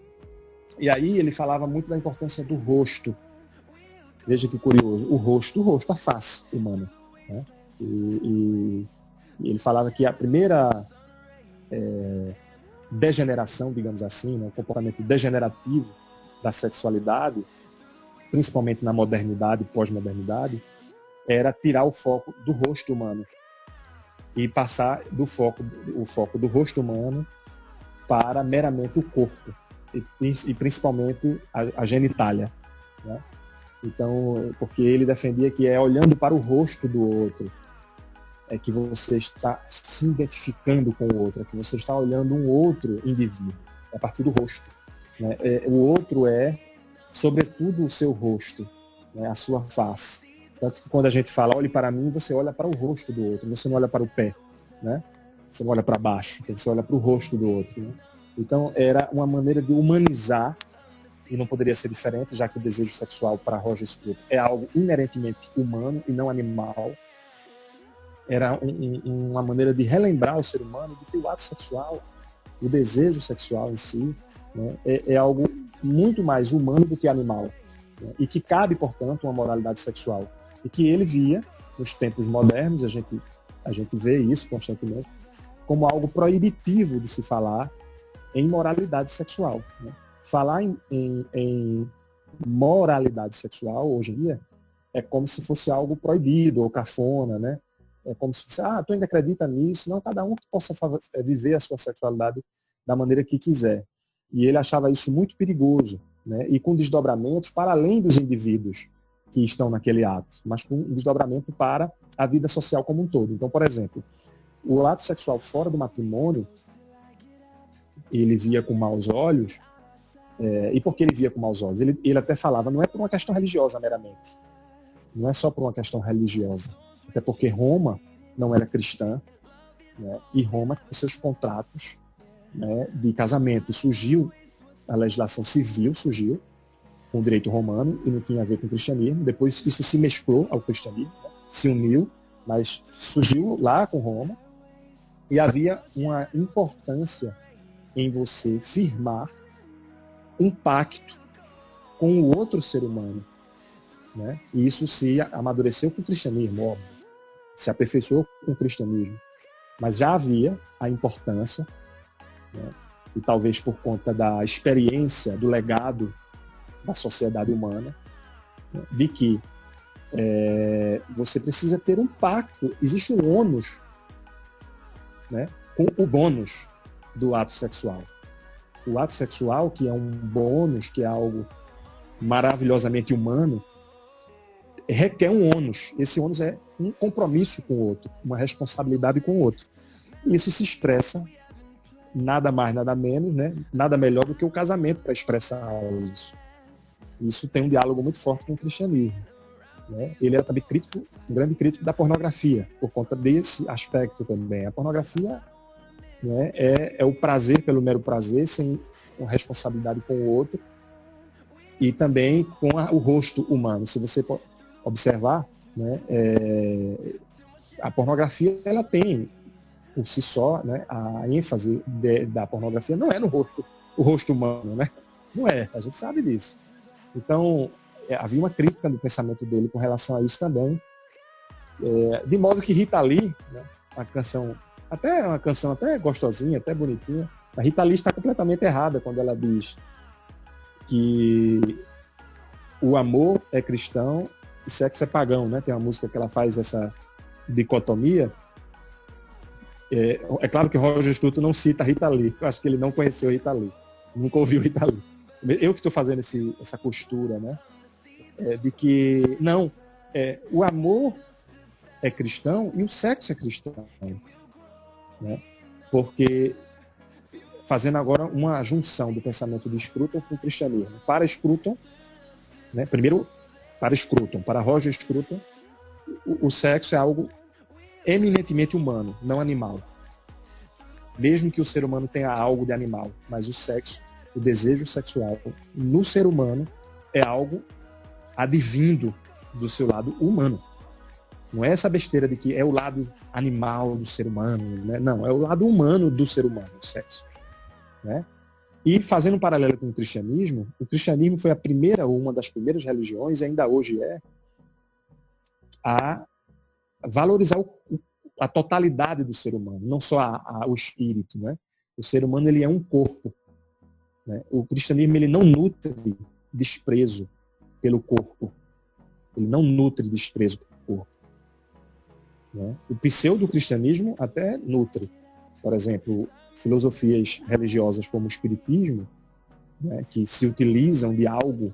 E aí ele falava muito da importância do rosto. Veja que curioso, o rosto, a face humana, né? E ele falava que a primeira degeneração, digamos assim, né, o comportamento degenerativo da sexualidade, principalmente na modernidade e pós-modernidade, era tirar o foco do rosto humano e passar o foco do rosto humano para meramente o corpo e principalmente a genitália, né? Então, porque ele defendia que é olhando para o rosto do outro é que você está se identificando com o outro, é que você está olhando um outro indivíduo, a partir do rosto, né? O outro é, sobretudo, o seu rosto, né, a sua face. Tanto que quando a gente fala, olhe para mim, você olha para o rosto do outro, você não olha para o pé, né? Você não olha para baixo, então você olha para o rosto do outro. Né? Então era uma maneira de humanizar, e não poderia ser diferente, já que o desejo sexual para Roger Scruton é algo inerentemente humano e não animal. Era uma maneira de relembrar o ser humano de que o ato sexual, o desejo sexual em si, né, é algo muito mais humano do que animal, né? E que cabe, portanto, uma moralidade sexual. E que ele via, nos tempos modernos, a gente vê isso constantemente, como algo proibitivo de se falar em moralidade sexual. Né? Falar em moralidade sexual, hoje em dia, é como se fosse algo proibido ou cafona, né? É como se fosse, tu ainda acredita nisso? Não, cada um que possa viver a sua sexualidade da maneira que quiser. E ele achava isso muito perigoso, né? E com desdobramentos para além dos indivíduos que estão naquele ato, mas com um desdobramento para a vida social como um todo. Então, por exemplo, o ato sexual fora do matrimônio, ele via com maus olhos, e por que ele via com maus olhos? Ele até falava, não é por uma questão religiosa meramente, não é só por uma questão religiosa, até porque Roma não era cristã, né? E Roma, com seus contratos, né, de casamento, surgiu, a legislação civil surgiu, com o direito romano e não tinha a ver com o cristianismo. Depois isso se mesclou ao cristianismo, né? Se uniu, mas surgiu lá com Roma e havia uma importância em você firmar um pacto com o outro ser humano, né? E isso se amadureceu com o cristianismo, óbvio, se aperfeiçoou com o cristianismo, mas já havia a importância, né? E talvez por conta da experiência, do legado da sociedade humana, né, de que você precisa ter um pacto, existe um ônus, né, com o bônus do ato sexual. O ato sexual, que é um bônus, que é algo maravilhosamente humano, requer um ônus. Esse ônus é um compromisso com o outro, uma responsabilidade com o outro. E isso se expressa nada mais, nada menos, né, nada melhor do que o casamento para expressar isso. Isso tem um diálogo muito forte com o cristianismo, né? Ele era também crítico, um grande crítico da pornografia, por conta desse aspecto também. A pornografia, né, é o prazer pelo mero prazer, sem uma responsabilidade com o outro, e também com o rosto humano. Se você observar, né, a pornografia ela tem, por si só, né, a ênfase da pornografia não é no rosto, o rosto humano, né? Não é, a gente sabe disso. Então, havia uma crítica do pensamento dele com relação a isso também. De modo que Rita Lee, né, uma canção até gostosinha, até bonitinha, a Rita Lee está completamente errada quando ela diz que o amor é cristão e sexo é pagão, né? Tem uma música que ela faz essa dicotomia. É claro que Roger Scruton não cita Rita Lee, eu acho que ele não conheceu Rita Lee, nunca ouviu Rita Lee. Eu que estou fazendo essa costura, né? De que, não, o amor é cristão e o sexo é cristão. Né? Porque, fazendo agora uma junção do pensamento de Scruton com o cristianismo. Para Scruton, né? Primeiro, para Roger Scruton, o sexo é algo eminentemente humano, não animal. Mesmo que o ser humano tenha algo de animal, mas o sexo, o desejo sexual no ser humano é algo advindo do seu lado humano. Não é essa besteira de que é o lado animal do ser humano, né? Não, é o lado humano do ser humano, o sexo. Né? E fazendo um paralelo com o cristianismo foi uma das primeiras religiões, e ainda hoje a valorizar a totalidade do ser humano, não só o espírito. Né? O ser humano ele é um corpo. Né? O cristianismo ele não nutre desprezo pelo corpo. Ele não nutre desprezo pelo corpo. Né? O pseudo-cristianismo até nutre. Por exemplo, filosofias religiosas como o espiritismo, né, que se utilizam de algo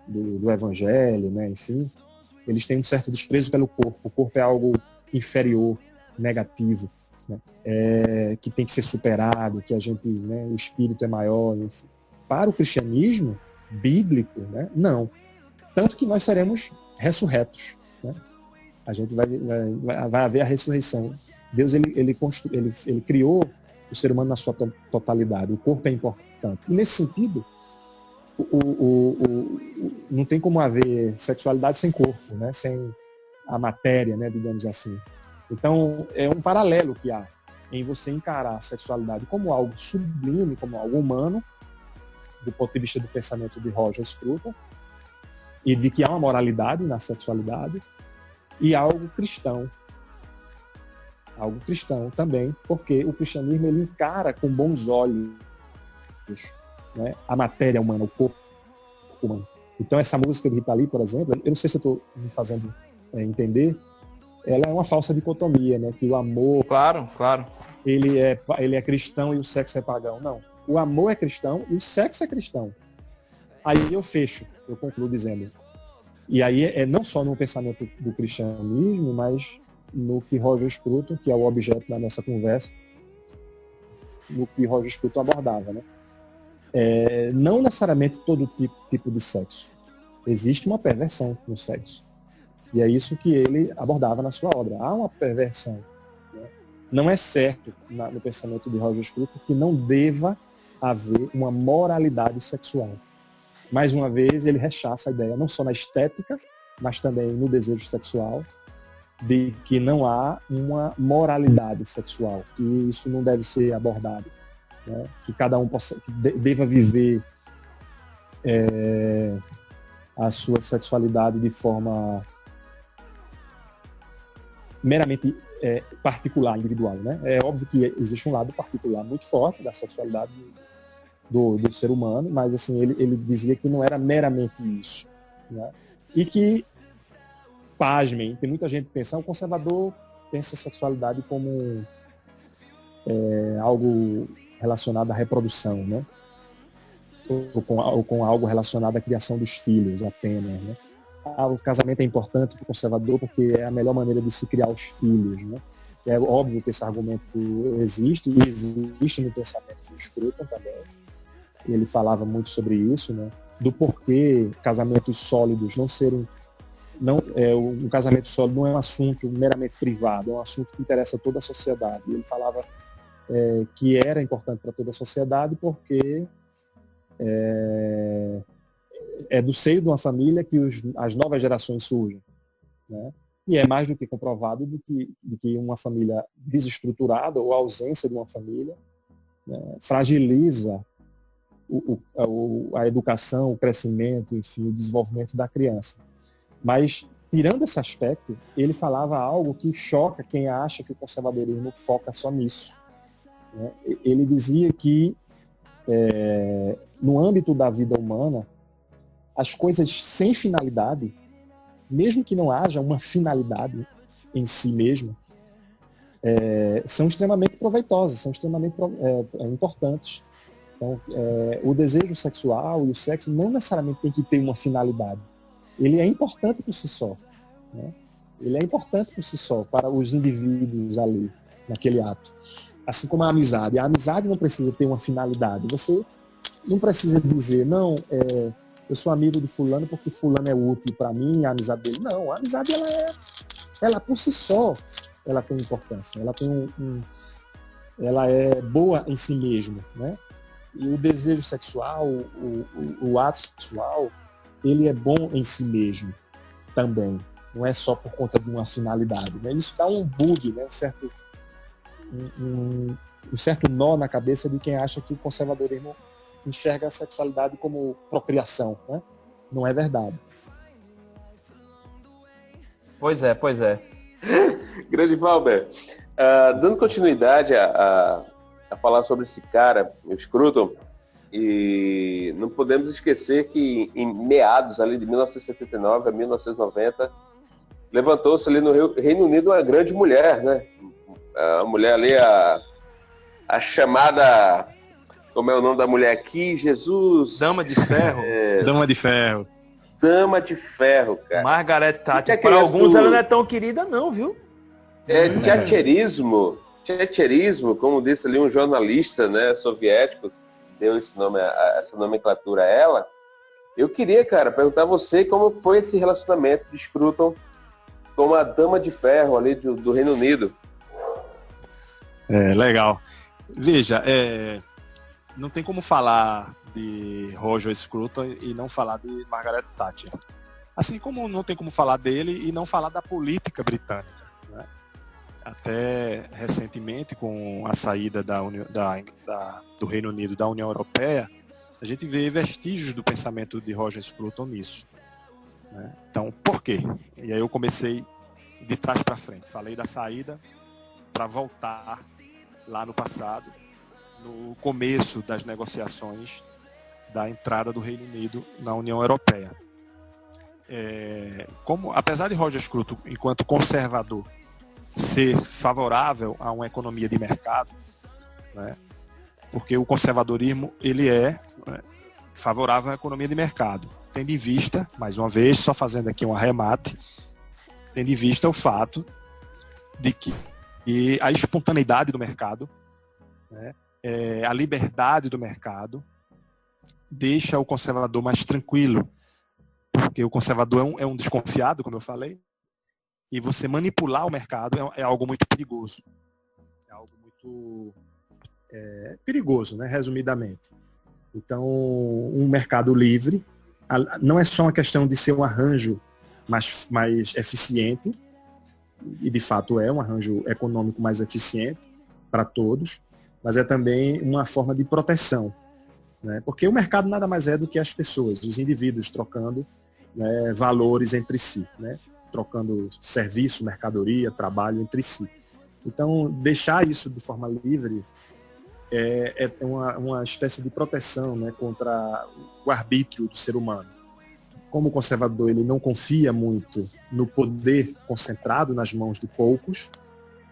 do evangelho, né, enfim, eles têm um certo desprezo pelo corpo. O corpo é algo inferior, negativo, né, que tem que ser superado, que a gente, né, o espírito é maior. Enfim. Para o cristianismo bíblico, né, não. Tanto que nós seremos ressurretos. Né? A gente vai haver a ressurreição. Deus ele criou o ser humano na sua totalidade. O corpo é importante. E nesse sentido, não tem como haver sexualidade sem corpo, né? Sem a matéria, né? Digamos assim. Então, é um paralelo que há em você encarar a sexualidade como algo sublime, como algo humano, do ponto de vista do pensamento de Roger Scruton, e de que há uma moralidade na sexualidade, e algo cristão. Algo cristão também, porque o cristianismo ele encara com bons olhos, né, a matéria humana, o corpo humano. Então essa música de Rita Lee, por exemplo, eu não sei se eu estou me fazendo entender, ela é uma falsa dicotomia, né, que o amor, Claro. ele é cristão e o sexo é pagão. Não, o amor é cristão e o sexo é cristão. Aí eu concluo dizendo, e aí é não só no pensamento do cristianismo, mas no que Roger Scruton, que é o objeto da nossa conversa, no que Roger Scruton abordava, né? Não necessariamente todo tipo de sexo. Existe uma perversão no sexo. E é isso que ele abordava na sua obra. Há uma perversão. Né? Não é certo, no pensamento de Roger Scruton, que não deva haver uma moralidade sexual. Mais uma vez, ele rechaça a ideia, não só na estética, mas também no desejo sexual, de que não há uma moralidade sexual, que isso não deve ser abordado, né? Que cada um deva viver a sua sexualidade de forma meramente particular, individual, né? É óbvio que existe um lado particular muito forte da sexualidade do ser humano, mas assim ele dizia que não era meramente isso, né? E que, pasmem, tem muita gente que pensa, o conservador pensa a sexualidade como algo relacionado à reprodução, né? Ou com algo relacionado à criação dos filhos apenas, né? O casamento é importante para o conservador porque é a melhor maneira de se criar os filhos, né? É óbvio que esse argumento existe, e existe no pensamento do Scruton também. Ele falava muito sobre isso, né? Do porquê casamentos sólidos não serem... um casamento sólido não é um assunto meramente privado, é um assunto que interessa a toda a sociedade. Ele falava que era importante para toda a sociedade porque é do seio de uma família que as novas gerações surgem, né? E é mais do que comprovado de que uma família desestruturada ou a ausência de uma família, né, fragiliza a educação, o crescimento, enfim, o desenvolvimento da criança. Mas, tirando esse aspecto, ele falava algo que choca quem acha que o conservadorismo foca só nisso, né? Ele dizia que, no âmbito da vida humana, as coisas sem finalidade, mesmo que não haja uma finalidade em si mesmo, são extremamente proveitosas, são extremamente importantes. Então, o desejo sexual e o sexo não necessariamente tem que ter uma finalidade. Ele é importante por si só, né? Ele é importante por si só para os indivíduos ali, naquele ato. Assim como a amizade. A amizade não precisa ter uma finalidade. Você não precisa dizer, não, eu sou amigo de fulano porque fulano é útil para mim, a amizade dele. Não, a amizade, ela por si só, ela tem importância. Ela tem ela é boa em si mesma, né? E o desejo sexual, o ato sexual, ele é bom em si mesmo também. Não é só por conta de uma finalidade, né? Isso dá um bug, né? Um certo nó na cabeça de quem acha que o conservadorismo enxerga a sexualidade como procriação, né? Não é verdade. Pois é. Grande Valber, dando continuidade a falar sobre esse cara, o Scruton, e não podemos esquecer que em meados ali de 1979 a 1990, levantou-se ali no Reino Unido uma grande mulher, né? A mulher ali, a chamada... Como é o nome da mulher aqui? Jesus... Dama de Ferro. Dama de Ferro. Dama de Ferro, cara. Margaret Thatcher. Que Para é alguns do... ela não é tão querida não, viu? Thatcherismo, como disse ali um jornalista, né, soviético, deu esse nome, essa nomenclatura a ela, Eu queria, cara, perguntar a você como foi esse relacionamento de Scruton com a Dama de Ferro ali do Reino Unido. Legal. Veja, não tem como falar de Roger Scruton e não falar de Margaret Thatcher. Assim como não tem como falar dele e não falar da política britânica, né? Até recentemente, com a saída do Reino Unido da União Europeia, a gente vê vestígios do pensamento de Roger Scruton nisso, né? Então, por quê? E aí eu comecei de trás para frente. Falei da saída para voltar lá no passado, no começo das negociações da entrada do Reino Unido na União Europeia. Apesar de Roger Scruton, enquanto conservador, ser favorável a uma economia de mercado, né, porque o conservadorismo ele é favorável à economia de mercado, tendo em vista, mais uma vez, só fazendo aqui um arremate, tendo em vista o fato de que a espontaneidade do mercado, né, a liberdade do mercado, deixa o conservador mais tranquilo, porque o conservador é um desconfiado, como eu falei, e você manipular o mercado é algo muito perigoso. É algo muito perigoso, né, resumidamente. Então, um mercado livre não é só uma questão de ser um arranjo mais eficiente, e de fato é um arranjo econômico mais eficiente para todos, mas é também uma forma de proteção, né? Porque o mercado nada mais é do que as pessoas, os indivíduos trocando, né, valores entre si, né? Trocando serviço, mercadoria, trabalho entre si. Então, deixar isso de forma livre é uma espécie de proteção, né, contra o arbítrio do ser humano. Como o conservador ele não confia muito no poder concentrado nas mãos de poucos,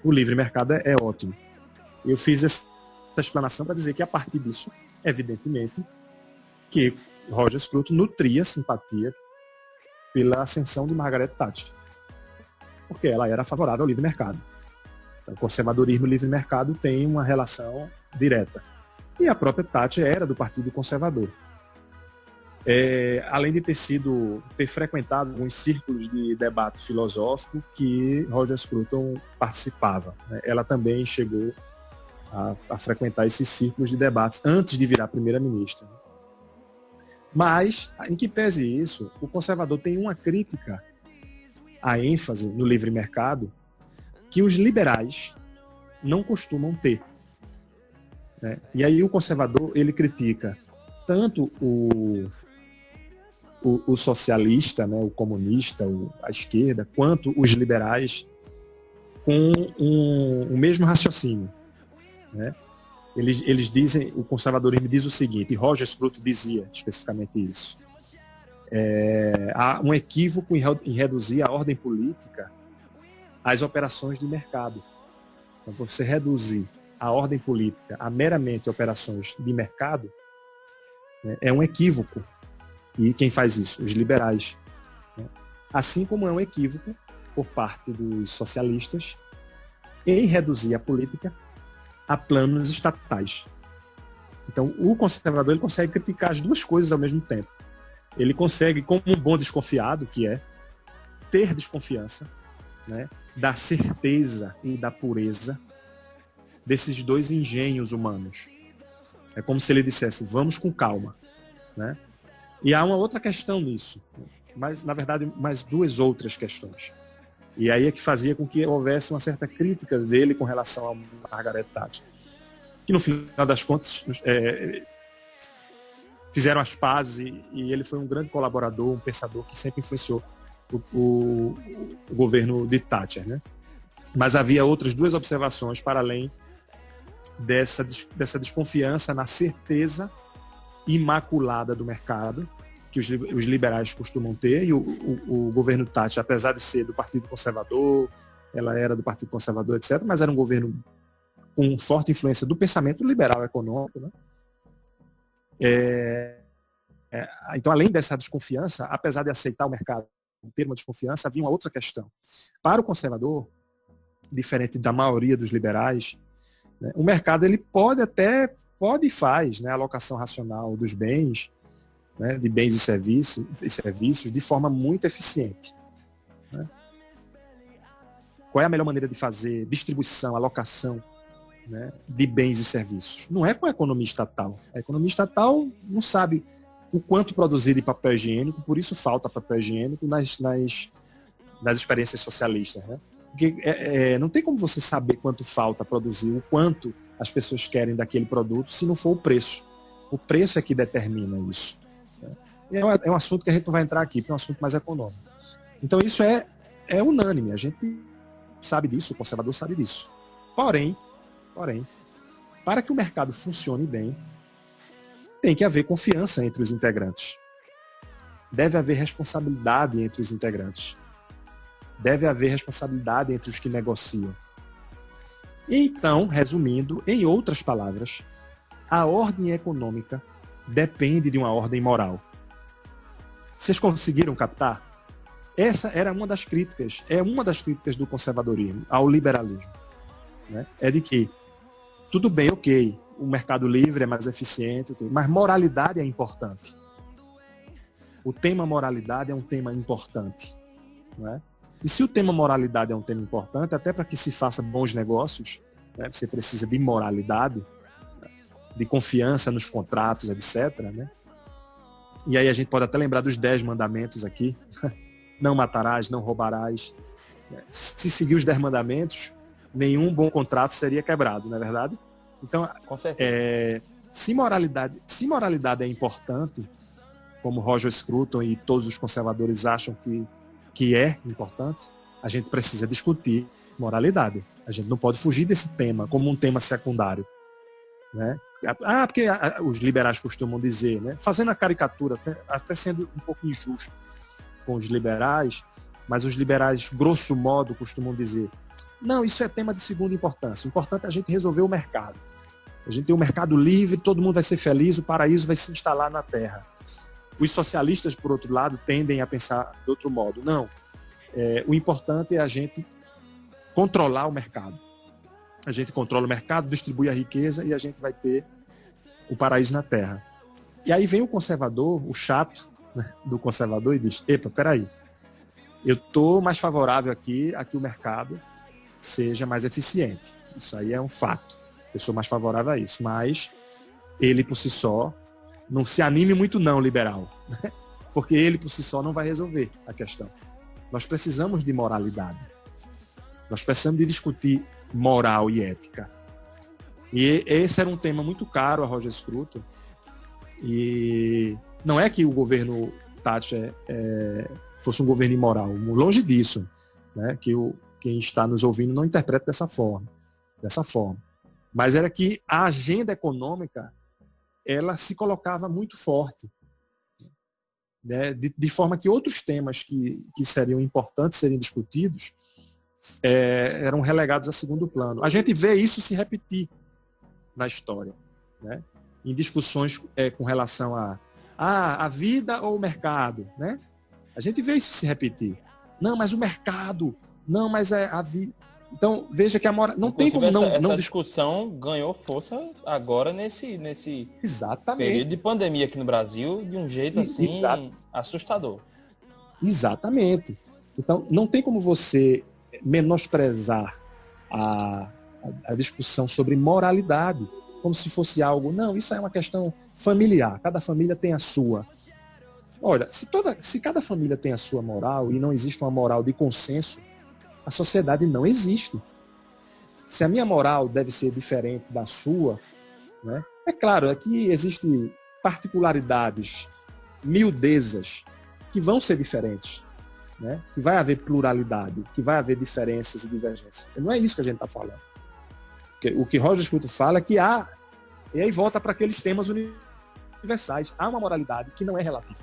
o livre mercado é ótimo. Eu fiz essa explanação para dizer que, a partir disso, evidentemente, que Roger Scruton nutria simpatia pela ascensão de Margaret Thatcher, porque ela era favorável ao livre mercado. Então, conservadorismo e livre mercado têm uma relação direta. E a própria Thatcher era do Partido Conservador. Além de ter frequentado alguns círculos de debate filosófico que Roger Scruton participava, né? Ela também chegou a frequentar esses círculos de debates antes de virar primeira-ministra. Mas, em que pese isso, o conservador tem uma crítica à ênfase no livre mercado que os liberais não costumam ter, né? E aí o conservador ele critica tanto o socialista, né, o comunista, a esquerda, quanto os liberais com o mesmo raciocínio, né? Eles dizem, o conservadorismo diz o seguinte, e Roger Scruton dizia especificamente isso: há um equívoco em reduzir a ordem política às operações de mercado. Então, você reduzir a ordem política a meramente operações de mercado, né, é um equívoco. E quem faz isso? Os liberais, né? Assim como é um equívoco por parte dos socialistas em reduzir a política a planos estatais. Então, o conservador ele consegue criticar as duas coisas ao mesmo tempo. Ele consegue, como um bom desconfiado, que é ter desconfiança, né, da certeza e da pureza desses dois engenhos humanos. É como se ele dissesse, vamos com calma, né? E há uma outra questão nisso, mas, na verdade, mais duas outras questões. E aí é que fazia com que houvesse uma certa crítica dele com relação a Margaret Thatcher. Que, no final das contas, fizeram as pazes e ele foi um grande colaborador, um pensador que sempre influenciou o governo de Thatcher, né? Mas havia outras duas observações para além dessa desconfiança na certeza imaculada do mercado que os liberais costumam ter, e o governo Thatcher, apesar de ser do Partido Conservador, ela era do Partido Conservador, etc., mas era um governo com forte influência do pensamento liberal econômico, né? Então, além dessa desconfiança, apesar de aceitar o mercado ter uma desconfiança, havia uma outra questão. Para o conservador, diferente da maioria dos liberais, né, o mercado ele pode e faz, né, a alocação racional dos bens né, de bens e serviços de forma muito eficiente. Né? Qual é a melhor maneira de fazer distribuição, alocação, né, de bens e serviços? Não é com a economia estatal. A economia estatal não sabe o quanto produzir de papel higiênico, por isso falta papel higiênico nas experiências socialistas. Né? Porque não tem como você saber quanto falta produzir, o quanto as pessoas querem daquele produto, se não for o preço. O preço é que determina isso. Né? É um assunto que a gente não vai entrar aqui, porque é um assunto mais econômico. Então isso é unânime, a gente sabe disso, o conservador sabe disso. Porém, para que o mercado funcione bem, tem que haver confiança entre os integrantes. Deve haver responsabilidade entre os integrantes. Deve haver responsabilidade entre os que negociam. Então, resumindo, em outras palavras, a ordem econômica depende de uma ordem moral. Vocês conseguiram captar? Essa era uma das críticas, do conservadorismo ao liberalismo. Né? É de que, tudo bem, ok, o mercado livre é mais eficiente, okay, mas moralidade é importante. O tema moralidade é um tema importante. Não é? E se o tema moralidade é um tema importante, até para que se faça bons negócios, né, você precisa de moralidade, de confiança nos contratos, etc. Né? E aí a gente pode até lembrar dos 10 mandamentos aqui. Não matarás, não roubarás. Se seguir os 10 mandamentos, nenhum bom contrato seria quebrado, não é verdade? Então, Com certeza. se moralidade é importante, como Roger Scruton e todos os conservadores acham que é importante, a gente precisa discutir moralidade. A gente não pode fugir desse tema como um tema secundário. Né? Porque os liberais costumam dizer, né? Fazendo a caricatura, até sendo um pouco injusto com os liberais, mas os liberais, grosso modo, costumam dizer: não, isso é tema de segunda importância. O importante é a gente resolver o mercado. A gente tem um mercado livre, todo mundo vai ser feliz, o paraíso vai se instalar na Terra. Os socialistas, por outro lado, tendem a pensar de outro modo. Não, o importante é a gente controlar o mercado. A gente controla o mercado, distribui a riqueza e a gente vai ter o paraíso na Terra. E aí vem o conservador, o chato, né, do conservador, e diz: epa, peraí, eu estou mais favorável aqui a que o mercado seja mais eficiente. Isso aí é um fato. Eu sou mais favorável a isso. Mas ele, por si só, não se anime muito não, liberal. Né? Porque ele, por si só, não vai resolver a questão. Nós precisamos de moralidade. Nós precisamos de discutir moral e ética. E esse era um tema muito caro a Roger Scruton. E não é que o governo Thatcher fosse um governo imoral. Longe disso. Né? Quem está nos ouvindo não interpreta dessa forma. Mas era que a agenda econômica ela se colocava muito forte. Né? De forma que outros temas que seriam importantes serem discutidos eram relegados a segundo plano. A gente vê isso se repetir na história, né? Em discussões com relação a vida ou o mercado, né? A gente vê isso se repetir. Não, mas o mercado, não, mas a vida. Então, veja que a moral não tem como essa discussão ganhou força agora nesse Exatamente. período de pandemia aqui no Brasil, de um jeito assim assustador. Exatamente. Então, não tem como você menosprezar a discussão sobre moralidade como se fosse algo, não, isso é uma questão familiar, cada família tem a sua. Olha, se cada família tem a sua moral e não existe uma moral de consenso, a sociedade não existe. Se a minha moral deve ser diferente da sua, né? É claro, aqui existem particularidades, miudezas, que vão ser diferentes. Né? Que vai haver pluralidade, que vai haver diferenças e divergências. Não é isso que a gente está falando. O que Roger Scruton fala é que há, e aí volta para aqueles temas universais, há uma moralidade que não é relativa.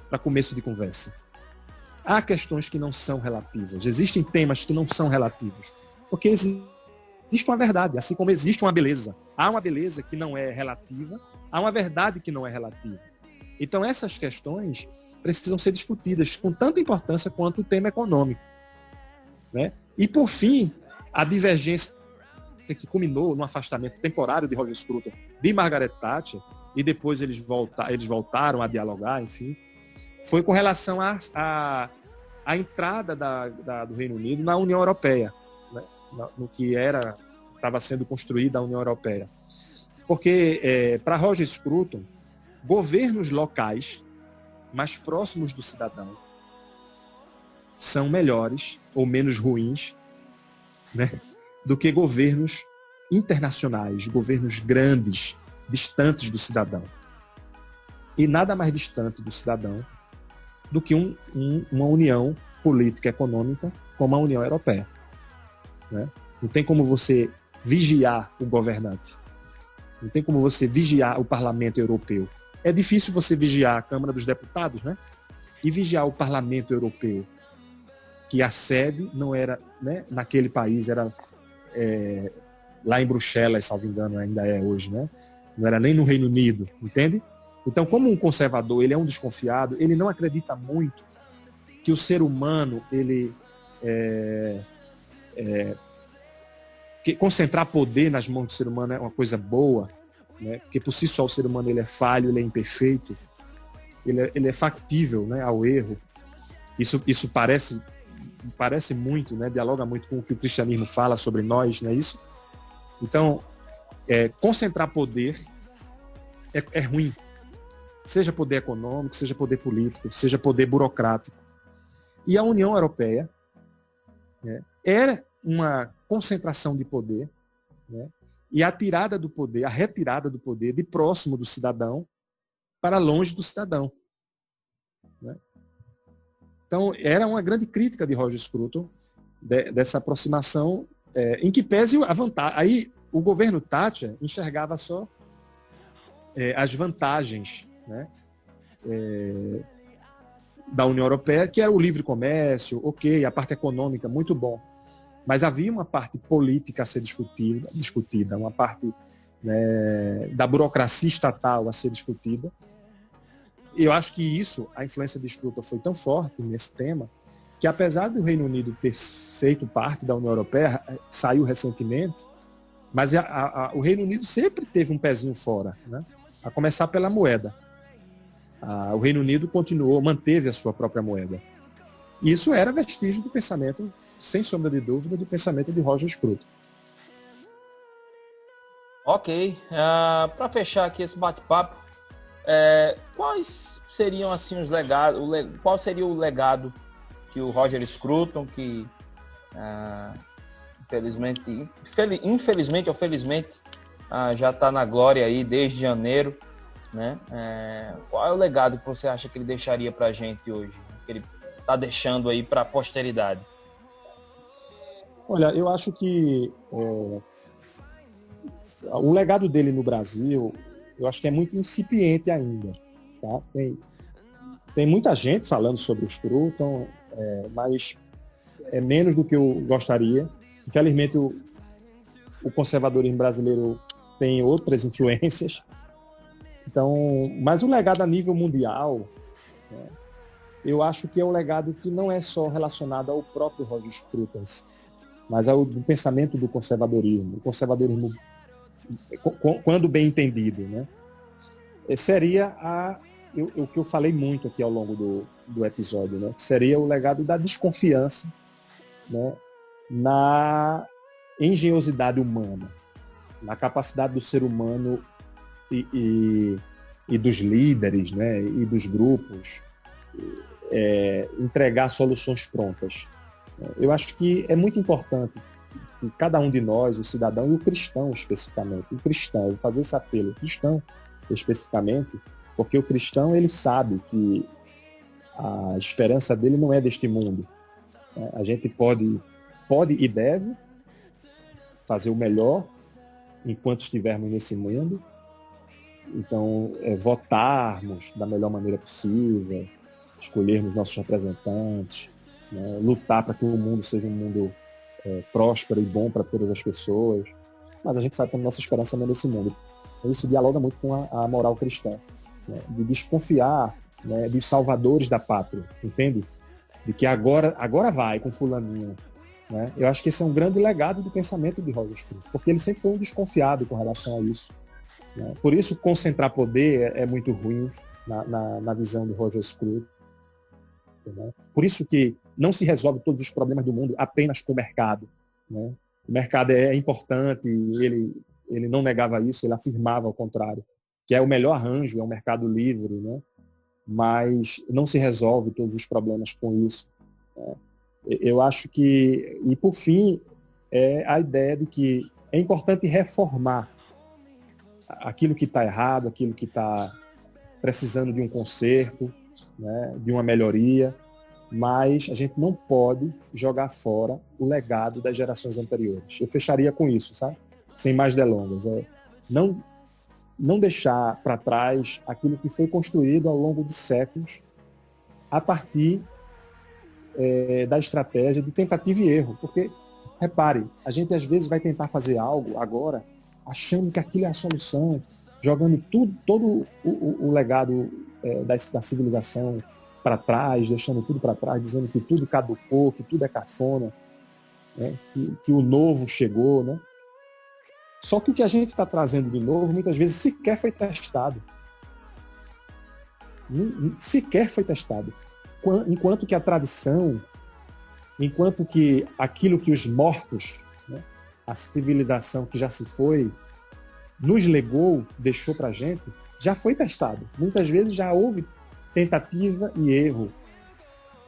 Para começo de conversa. Há questões que não são relativas, existem temas que não são relativos, porque existe uma verdade, assim como existe uma beleza. Há uma beleza que não é relativa, há uma verdade que não é relativa. Então essas questões precisam ser discutidas com tanta importância quanto o tema econômico. Né? E, por fim, a divergência que culminou no afastamento temporário de Roger Scruton de Margaret Thatcher e depois eles voltaram a dialogar, enfim, foi com relação à entrada do Reino Unido na União Europeia, né? No que estava sendo construída a União Europeia. Porque, para Roger Scruton, governos locais mais próximos do cidadão são melhores ou menos ruins, né, do que governos internacionais, governos grandes, distantes do cidadão. E nada mais distante do cidadão do que uma união política e econômica como a União Europeia, né? Não tem como você vigiar o governante. Não tem como você vigiar o Parlamento Europeu. É difícil você vigiar a Câmara dos Deputados, né? E vigiar o Parlamento Europeu, que a sede não era, né, naquele país, era lá em Bruxelas, salvo engano, ainda é hoje, né? Não era nem no Reino Unido, entende? Então, como um conservador, ele é um desconfiado, ele não acredita muito que o ser humano, que concentrar poder nas mãos do ser humano é uma coisa boa, né? Porque por si só o ser humano ele é falho, ele é imperfeito, ele é factível, né, ao erro. Isso parece muito, né, dialoga muito com o que o cristianismo fala sobre nós, não é isso? Então, concentrar poder é ruim. Seja poder econômico, seja poder político, seja poder burocrático. E a União Europeia, né, era uma concentração de poder, né, e a retirada do poder de próximo do cidadão para longe do cidadão, né? Então, era uma grande crítica de Roger Scruton dessa aproximação, em que pese a vantagem. Aí, o governo Thatcher enxergava só as vantagens, né, da União Europeia, que era o livre comércio, ok, a parte econômica, muito bom. Mas havia uma parte política a ser discutida, uma parte, né, da burocracia estatal a ser discutida. Eu acho que a influência de Scruton foi tão forte nesse tema, que apesar do Reino Unido ter feito parte da União Europeia, saiu recentemente, mas o Reino Unido sempre teve um pezinho fora, né? A começar pela moeda. O Reino Unido manteve a sua própria moeda. E isso era vestígio do pensamento, sem sombra de dúvida, do pensamento de Roger Scruton. Ok. Para fechar aqui esse bate-papo, quais seriam assim os legados? Qual seria o legado que o Roger Scruton, que infelizmente ou felizmente já está na glória aí desde janeiro, né? Qual é o legado que você acha que ele deixaria para a gente hoje? Que ele está deixando aí para a posteridade? Olha, eu acho que o legado dele no Brasil, eu acho que é muito incipiente ainda, tá? Tem muita gente falando sobre o Scruton, mas é menos do que eu gostaria. Infelizmente, o conservadorismo brasileiro tem outras influências. Então, mas o legado a nível mundial, né, eu acho que é um legado que não é só relacionado ao próprio Roger Scruton, mas ao do pensamento do conservadorismo. O conservadorismo, quando bem entendido, né, seria o que eu falei muito aqui ao longo do episódio, né, seria o legado da desconfiança, né, na engenhosidade humana, na capacidade do ser humano e dos líderes, né, e dos grupos entregar soluções prontas. Eu acho que é muito importante que cada um de nós, o cidadão e o cristão especificamente, eu vou fazer esse apelo, o cristão especificamente, porque o cristão ele sabe que a esperança dele não é deste mundo. A gente pode e deve fazer o melhor enquanto estivermos nesse mundo. Então, votarmos da melhor maneira possível, escolhermos nossos representantes, né, lutar para que o mundo seja um mundo próspero e bom para todas as pessoas. Mas a gente sabe que a nossa esperança não é nesse mundo. Então, isso dialoga muito com a moral cristã, né, de desconfiar, né, dos salvadores da pátria, entende? De que agora vai com fulaninho. Né? Eu acho que esse é um grande legado do pensamento de Roger Scruton, porque ele sempre foi um desconfiado com relação a isso. né? Por isso, concentrar poder é muito ruim na visão do Roger Scruton, né? Por isso que não se resolve todos os problemas do mundo apenas com o mercado, né? O mercado é importante, ele não negava isso, ele afirmava ao contrário, que é o melhor arranjo, é o mercado livre, né? Mas não se resolve todos os problemas com isso, né? Eu acho que, e por fim, é a ideia de que é importante reformar aquilo que está errado, aquilo que está precisando de um conserto, né, de uma melhoria, mas a gente não pode jogar fora o legado das gerações anteriores. Eu fecharia com isso, sabe? Sem mais delongas. Não deixar para trás aquilo que foi construído ao longo de séculos a partir da estratégia de tentativa e erro. Porque, repare, a gente às vezes vai tentar fazer algo agora achando que aquilo é a solução, jogando todo o legado da civilização para trás, deixando tudo para trás, dizendo que tudo caducou, que tudo é cafona, né? que o novo chegou, né? Só que o que a gente está trazendo de novo, muitas vezes, sequer foi testado. Sequer foi testado. Enquanto que a tradição, enquanto que aquilo que os mortos, né, a civilização que já se foi, nos legou, deixou para a gente, já foi testado. Muitas vezes já houve tentativa e erro,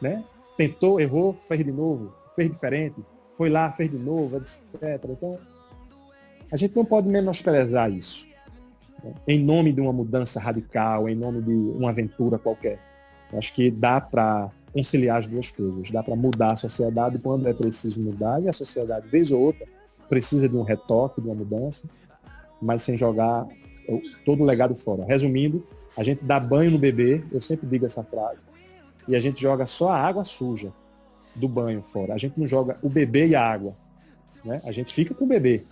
né? Tentou, errou, fez de novo, fez diferente, foi lá, fez de novo, etc. Então, a gente não pode menosprezar isso, né? Em nome de uma mudança radical, em nome de uma aventura qualquer. Eu acho que dá para conciliar as duas coisas, dá para mudar a sociedade quando é preciso mudar, e a sociedade, vez ou outra, precisa de um retoque, de uma mudança, mas sem jogar todo o legado fora. Resumindo, a gente dá banho no bebê, eu sempre digo essa frase, e a gente joga só a água suja do banho fora. A gente não joga o bebê e a água, né? A gente fica com o bebê.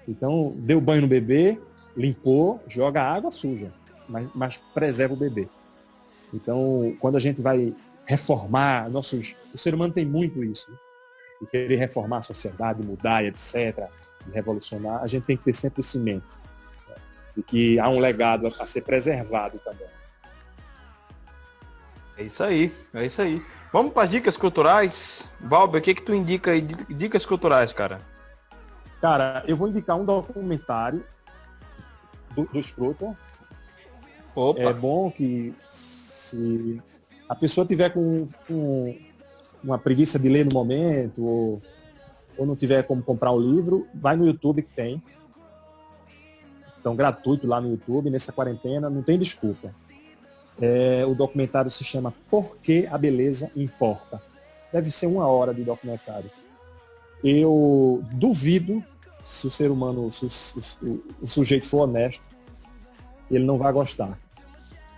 Então, deu banho no bebê, limpou, joga a água suja, mas preserva o bebê. Então, quando a gente vai reformar o ser humano tem muito isso, né? De querer reformar a sociedade, mudar, etc., de revolucionar, a gente tem que ter sempre isso em mente, né? De que há um legado a ser preservado também. É isso aí, é isso aí. Vamos para as dicas culturais. Valber, o que tu indica aí? Dicas culturais, cara? Cara, eu vou indicar um documentário do Scruton. Opa. É bom que se a pessoa tiver com uma preguiça de ler no momento, ou não tiver como comprar o livro, vai no YouTube que tem. Então, gratuito lá no YouTube, nessa quarentena, não tem desculpa. O documentário se chama Por que a Beleza Importa. Deve ser 1 hora de documentário. Eu duvido, se o ser humano, se o sujeito for honesto, ele não vai gostar.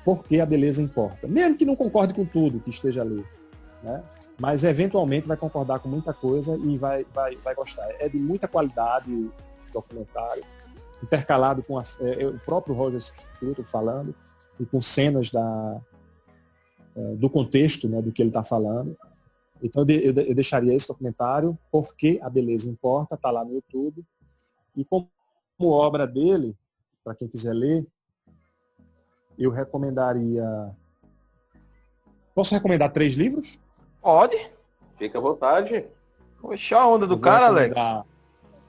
Porque a beleza importa. Mesmo que não concorde com tudo que esteja ali, né? Mas eventualmente vai concordar com muita coisa e vai gostar. É de muita qualidade o documentário, intercalado com o próprio Roger Scruton falando, e com cenas do contexto, né, do que ele está falando. Então eu deixaria esse documentário, Porque a Beleza Importa, está lá no YouTube. E como obra dele, para quem quiser ler, eu recomendaria... Posso recomendar 3 livros? Pode. Fica à vontade. Poxa, a onda do cara, Alex.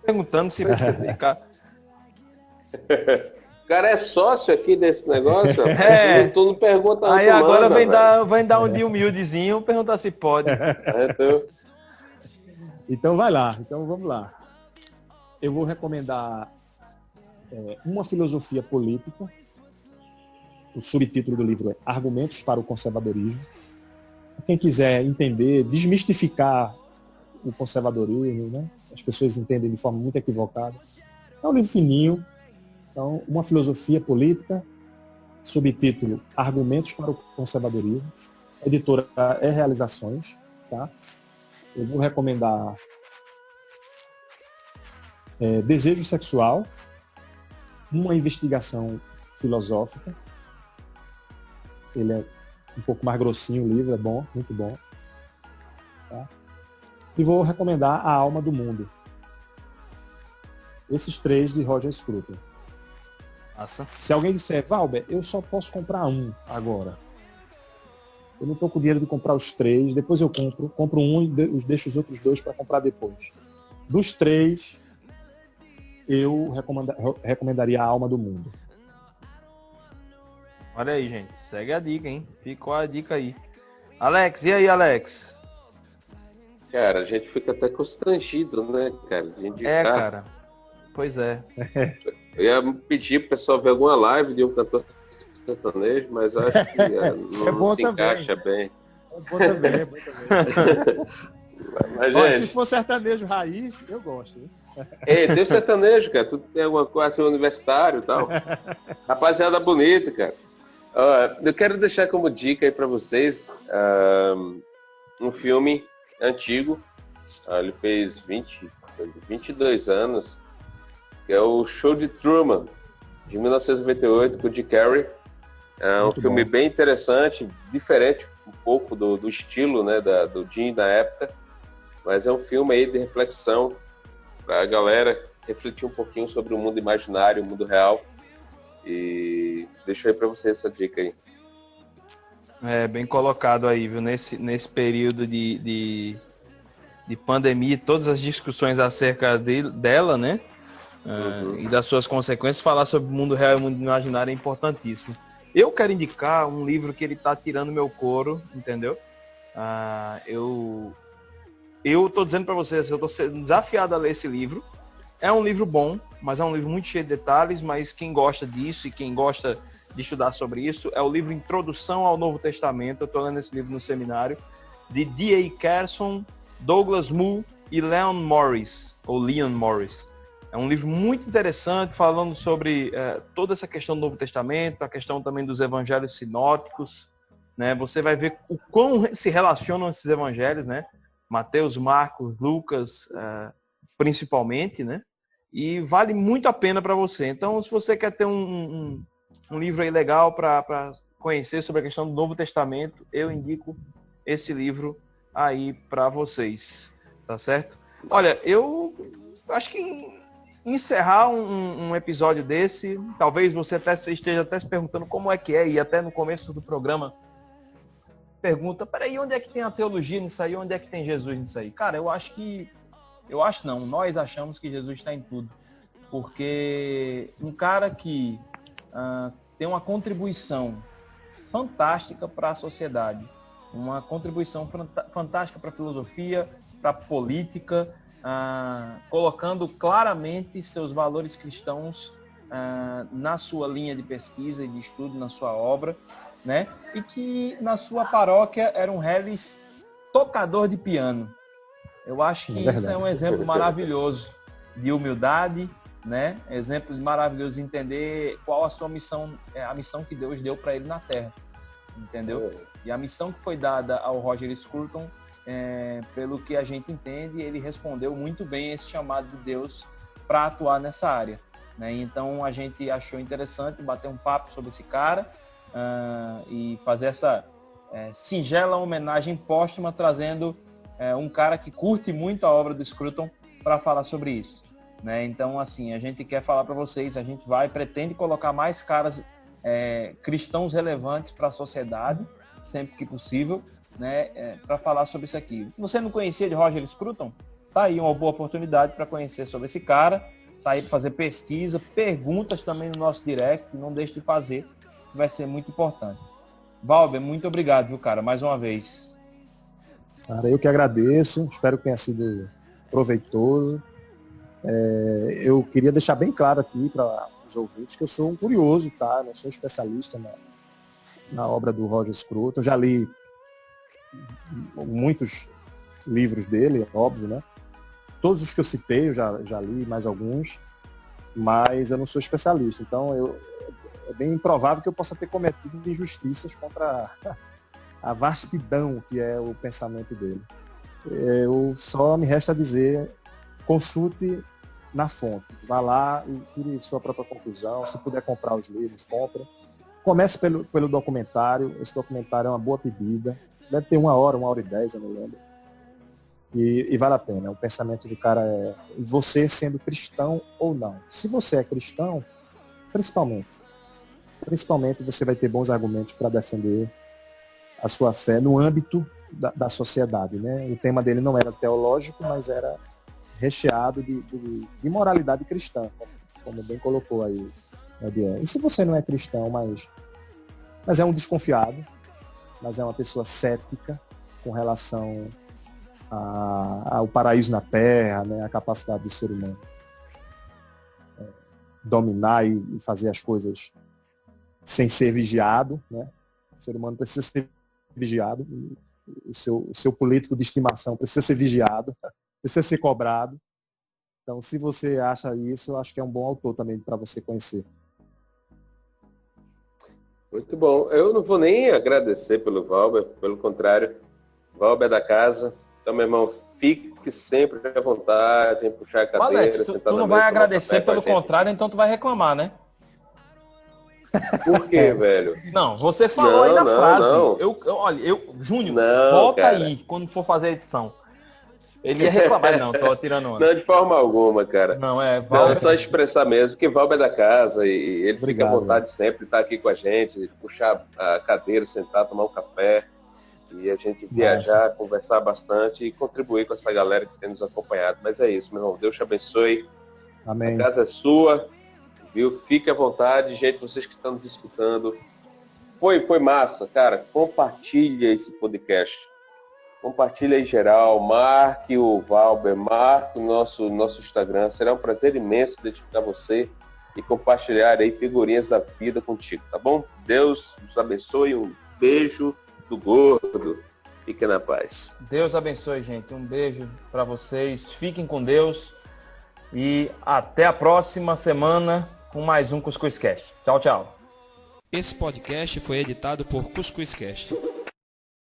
Perguntando se vai explicar. O cara é sócio aqui desse negócio. Tu não pergunta. Aí agora vem dar um dia humildezinho, perguntar se pode. Então vai lá. Então vamos lá. Eu vou recomendar Uma Filosofia Política. O subtítulo do livro é Argumentos para o Conservadorismo. Quem quiser entender, desmistificar o conservadorismo, né? As pessoas entendem de forma muito equivocada. É um livro fininho. Então, Uma Filosofia Política, subtítulo Argumentos para o Conservadorismo. A editora é Realizações. Tá? Eu vou recomendar Desejo Sexual, uma investigação filosófica. Ele é um pouco mais grossinho o livro, é bom, muito bom. Tá? E vou recomendar A Alma do Mundo. Esses 3 de Roger Scruton. Massa. Se alguém disser, Valber, eu só posso comprar um agora. Eu não tô com dinheiro de comprar os 3, depois eu compro um e deixo os outros 2 para comprar depois. Dos 3, eu recomendaria A Alma do Mundo. Olha aí, gente. Segue a dica, hein? Ficou a dica aí. Alex, e aí, Alex? Cara, a gente fica até constrangido, né, cara? De indicar. Cara. Pois é. Eu ia pedir pro pessoal ver alguma live de um cantor sertanejo, mas acho que não se encaixa bem. É bom também, é bom também. Mas, Olha, gente, se for sertanejo raiz, eu gosto. Né? tem o sertanejo, cara. Tu tem alguma coisa assim, universitário e tal. Rapaziada bonita, cara. Eu quero deixar como dica aí pra vocês um filme antigo. Ele fez 22 anos, que é o Show de Truman, de 1998, com o Jim Carrey. É um Muito filme bom. bem interessante, diferente um pouco do estilo, né, do Jim da época, mas é um filme aí de reflexão para a galera refletir um pouquinho sobre o mundo imaginário, o mundo real, e deixo aí para vocês essa dica aí. É, bem colocado aí, viu? Nesse período de pandemia, todas as discussões acerca dela, né? E das suas consequências, falar sobre o mundo real e o mundo imaginário é importantíssimo. Eu quero indicar um livro que ele tá tirando meu couro, entendeu? Eu tô dizendo para vocês, eu tô sendo desafiado a ler esse livro. É um livro bom, mas é um livro muito cheio de detalhes, mas quem gosta disso e quem gosta de estudar sobre isso é o livro Introdução ao Novo Testamento. Eu tô lendo esse livro no seminário, de D.A. Carson, Douglas Moo e Leon Morris. É um livro muito interessante, falando sobre toda essa questão do Novo Testamento, a questão também dos evangelhos sinóticos, né? Você vai ver o quão se relacionam esses evangelhos, né? Mateus, Marcos, Lucas, principalmente, né? E vale muito a pena para você. Então, se você quer ter um livro aí legal para conhecer sobre a questão do Novo Testamento, eu indico esse livro aí para vocês, tá certo? Olha, eu acho que encerrar um episódio desse, talvez você esteja até se perguntando como é que é, e até no começo do programa pergunta, peraí, onde é que tem a teologia nisso aí? Onde é que tem Jesus nisso aí? Cara, nós achamos que Jesus está em tudo, porque um cara que tem uma contribuição fantástica para a sociedade, uma contribuição fantástica para a filosofia, para a política, colocando claramente seus valores cristãos na sua linha de pesquisa e de estudo, na sua obra, né? E que na sua paróquia era um reles tocador de piano. Eu acho que isso é um exemplo maravilhoso de humildade, né? Exemplo maravilhoso de entender qual a sua missão, a missão que Deus deu para ele na Terra, entendeu? E a missão que foi dada ao Roger Scruton, pelo que a gente entende, ele respondeu muito bem a esse chamado de Deus para atuar nessa área, né? Então a gente achou interessante bater um papo sobre esse cara e fazer essa singela homenagem póstuma, trazendo um cara que curte muito a obra do Scruton para falar sobre isso, né? Então, assim, a gente quer falar para vocês, a gente pretende colocar mais caras cristãos relevantes para a sociedade, sempre que possível, né, para falar sobre isso aqui. Se você não conhecia de Roger Scruton, tá aí uma boa oportunidade para conhecer sobre esse cara, tá aí para fazer pesquisa, perguntas também no nosso direct, não deixe de fazer, que vai ser muito importante. Valber, muito obrigado, viu, cara, mais uma vez. Cara, eu que agradeço, espero que tenha sido proveitoso. Eu queria deixar bem claro aqui para os ouvintes que eu sou um curioso, tá? Não sou especialista na obra do Roger Scruton. Eu já li muitos livros dele, óbvio, né? Todos os que eu citei, eu já li mais alguns, mas eu não sou especialista. Então, é bem improvável que eu possa ter cometido injustiças contra a vastidão que é o pensamento dele. Só me resta dizer, consulte na fonte. Vá lá e tire sua própria conclusão. Se puder comprar os livros, compre. Comece pelo documentário. Esse documentário é uma boa pedida. Deve ter 1 hora e 10, eu não lembro. E vale a pena. O pensamento do cara é você sendo cristão ou não. Se você é cristão, Principalmente você vai ter bons argumentos para defender a sua fé no âmbito da sociedade, né? O tema dele não era teológico, mas era recheado de moralidade cristã, como bem colocou aí, Adiel. E se você não é cristão, mas é um desconfiado, mas é uma pessoa cética com relação ao paraíso na Terra, né? A capacidade do ser humano dominar e fazer as coisas sem ser vigiado, né? O ser humano precisa ser vigiado, o seu político de estimação precisa ser vigiado, precisa ser cobrado. Então, se você acha isso, eu acho que é um bom autor também para você conhecer. Muito bom. Eu não vou nem agradecer pelo Valber, pelo contrário, Valber é da casa. Então, meu irmão, fique sempre à vontade em puxar a cadeira. Alex, tu não vai agradecer, pelo contrário, então tu vai reclamar, né? Por quê, velho? Não, você falou aí da frase. Não. Olha, Júnior, Não, volta cara. aí quando for fazer a edição. Ele ia reclamar, não, tô tirando onda. Não, de forma alguma, cara. Não, é Não, Valber. é só expressar mesmo, que Valber é da casa e ele Obrigado, fica à vontade sempre de estar aqui com a gente, puxar a cadeira, sentar, tomar um café e a gente viajar, conversar bastante e contribuir com essa galera que tem nos acompanhado. Mas é isso, meu irmão. Deus te abençoe. Amém. A casa é sua, viu? Fique à vontade, gente, vocês que estão nos escutando. Foi massa, cara. Compartilha esse podcast. Compartilha em geral, marque o Valber, marque o nosso Instagram. Será um prazer imenso identificar você e compartilhar aí figurinhas da vida contigo, tá bom? Deus nos abençoe, um beijo do gordo. Fiquem na paz. Deus abençoe, gente. Um beijo para vocês. Fiquem com Deus. E até a próxima semana com mais um Cuscuz Cast. Tchau, tchau. Esse podcast foi editado por Cuscuz Cast.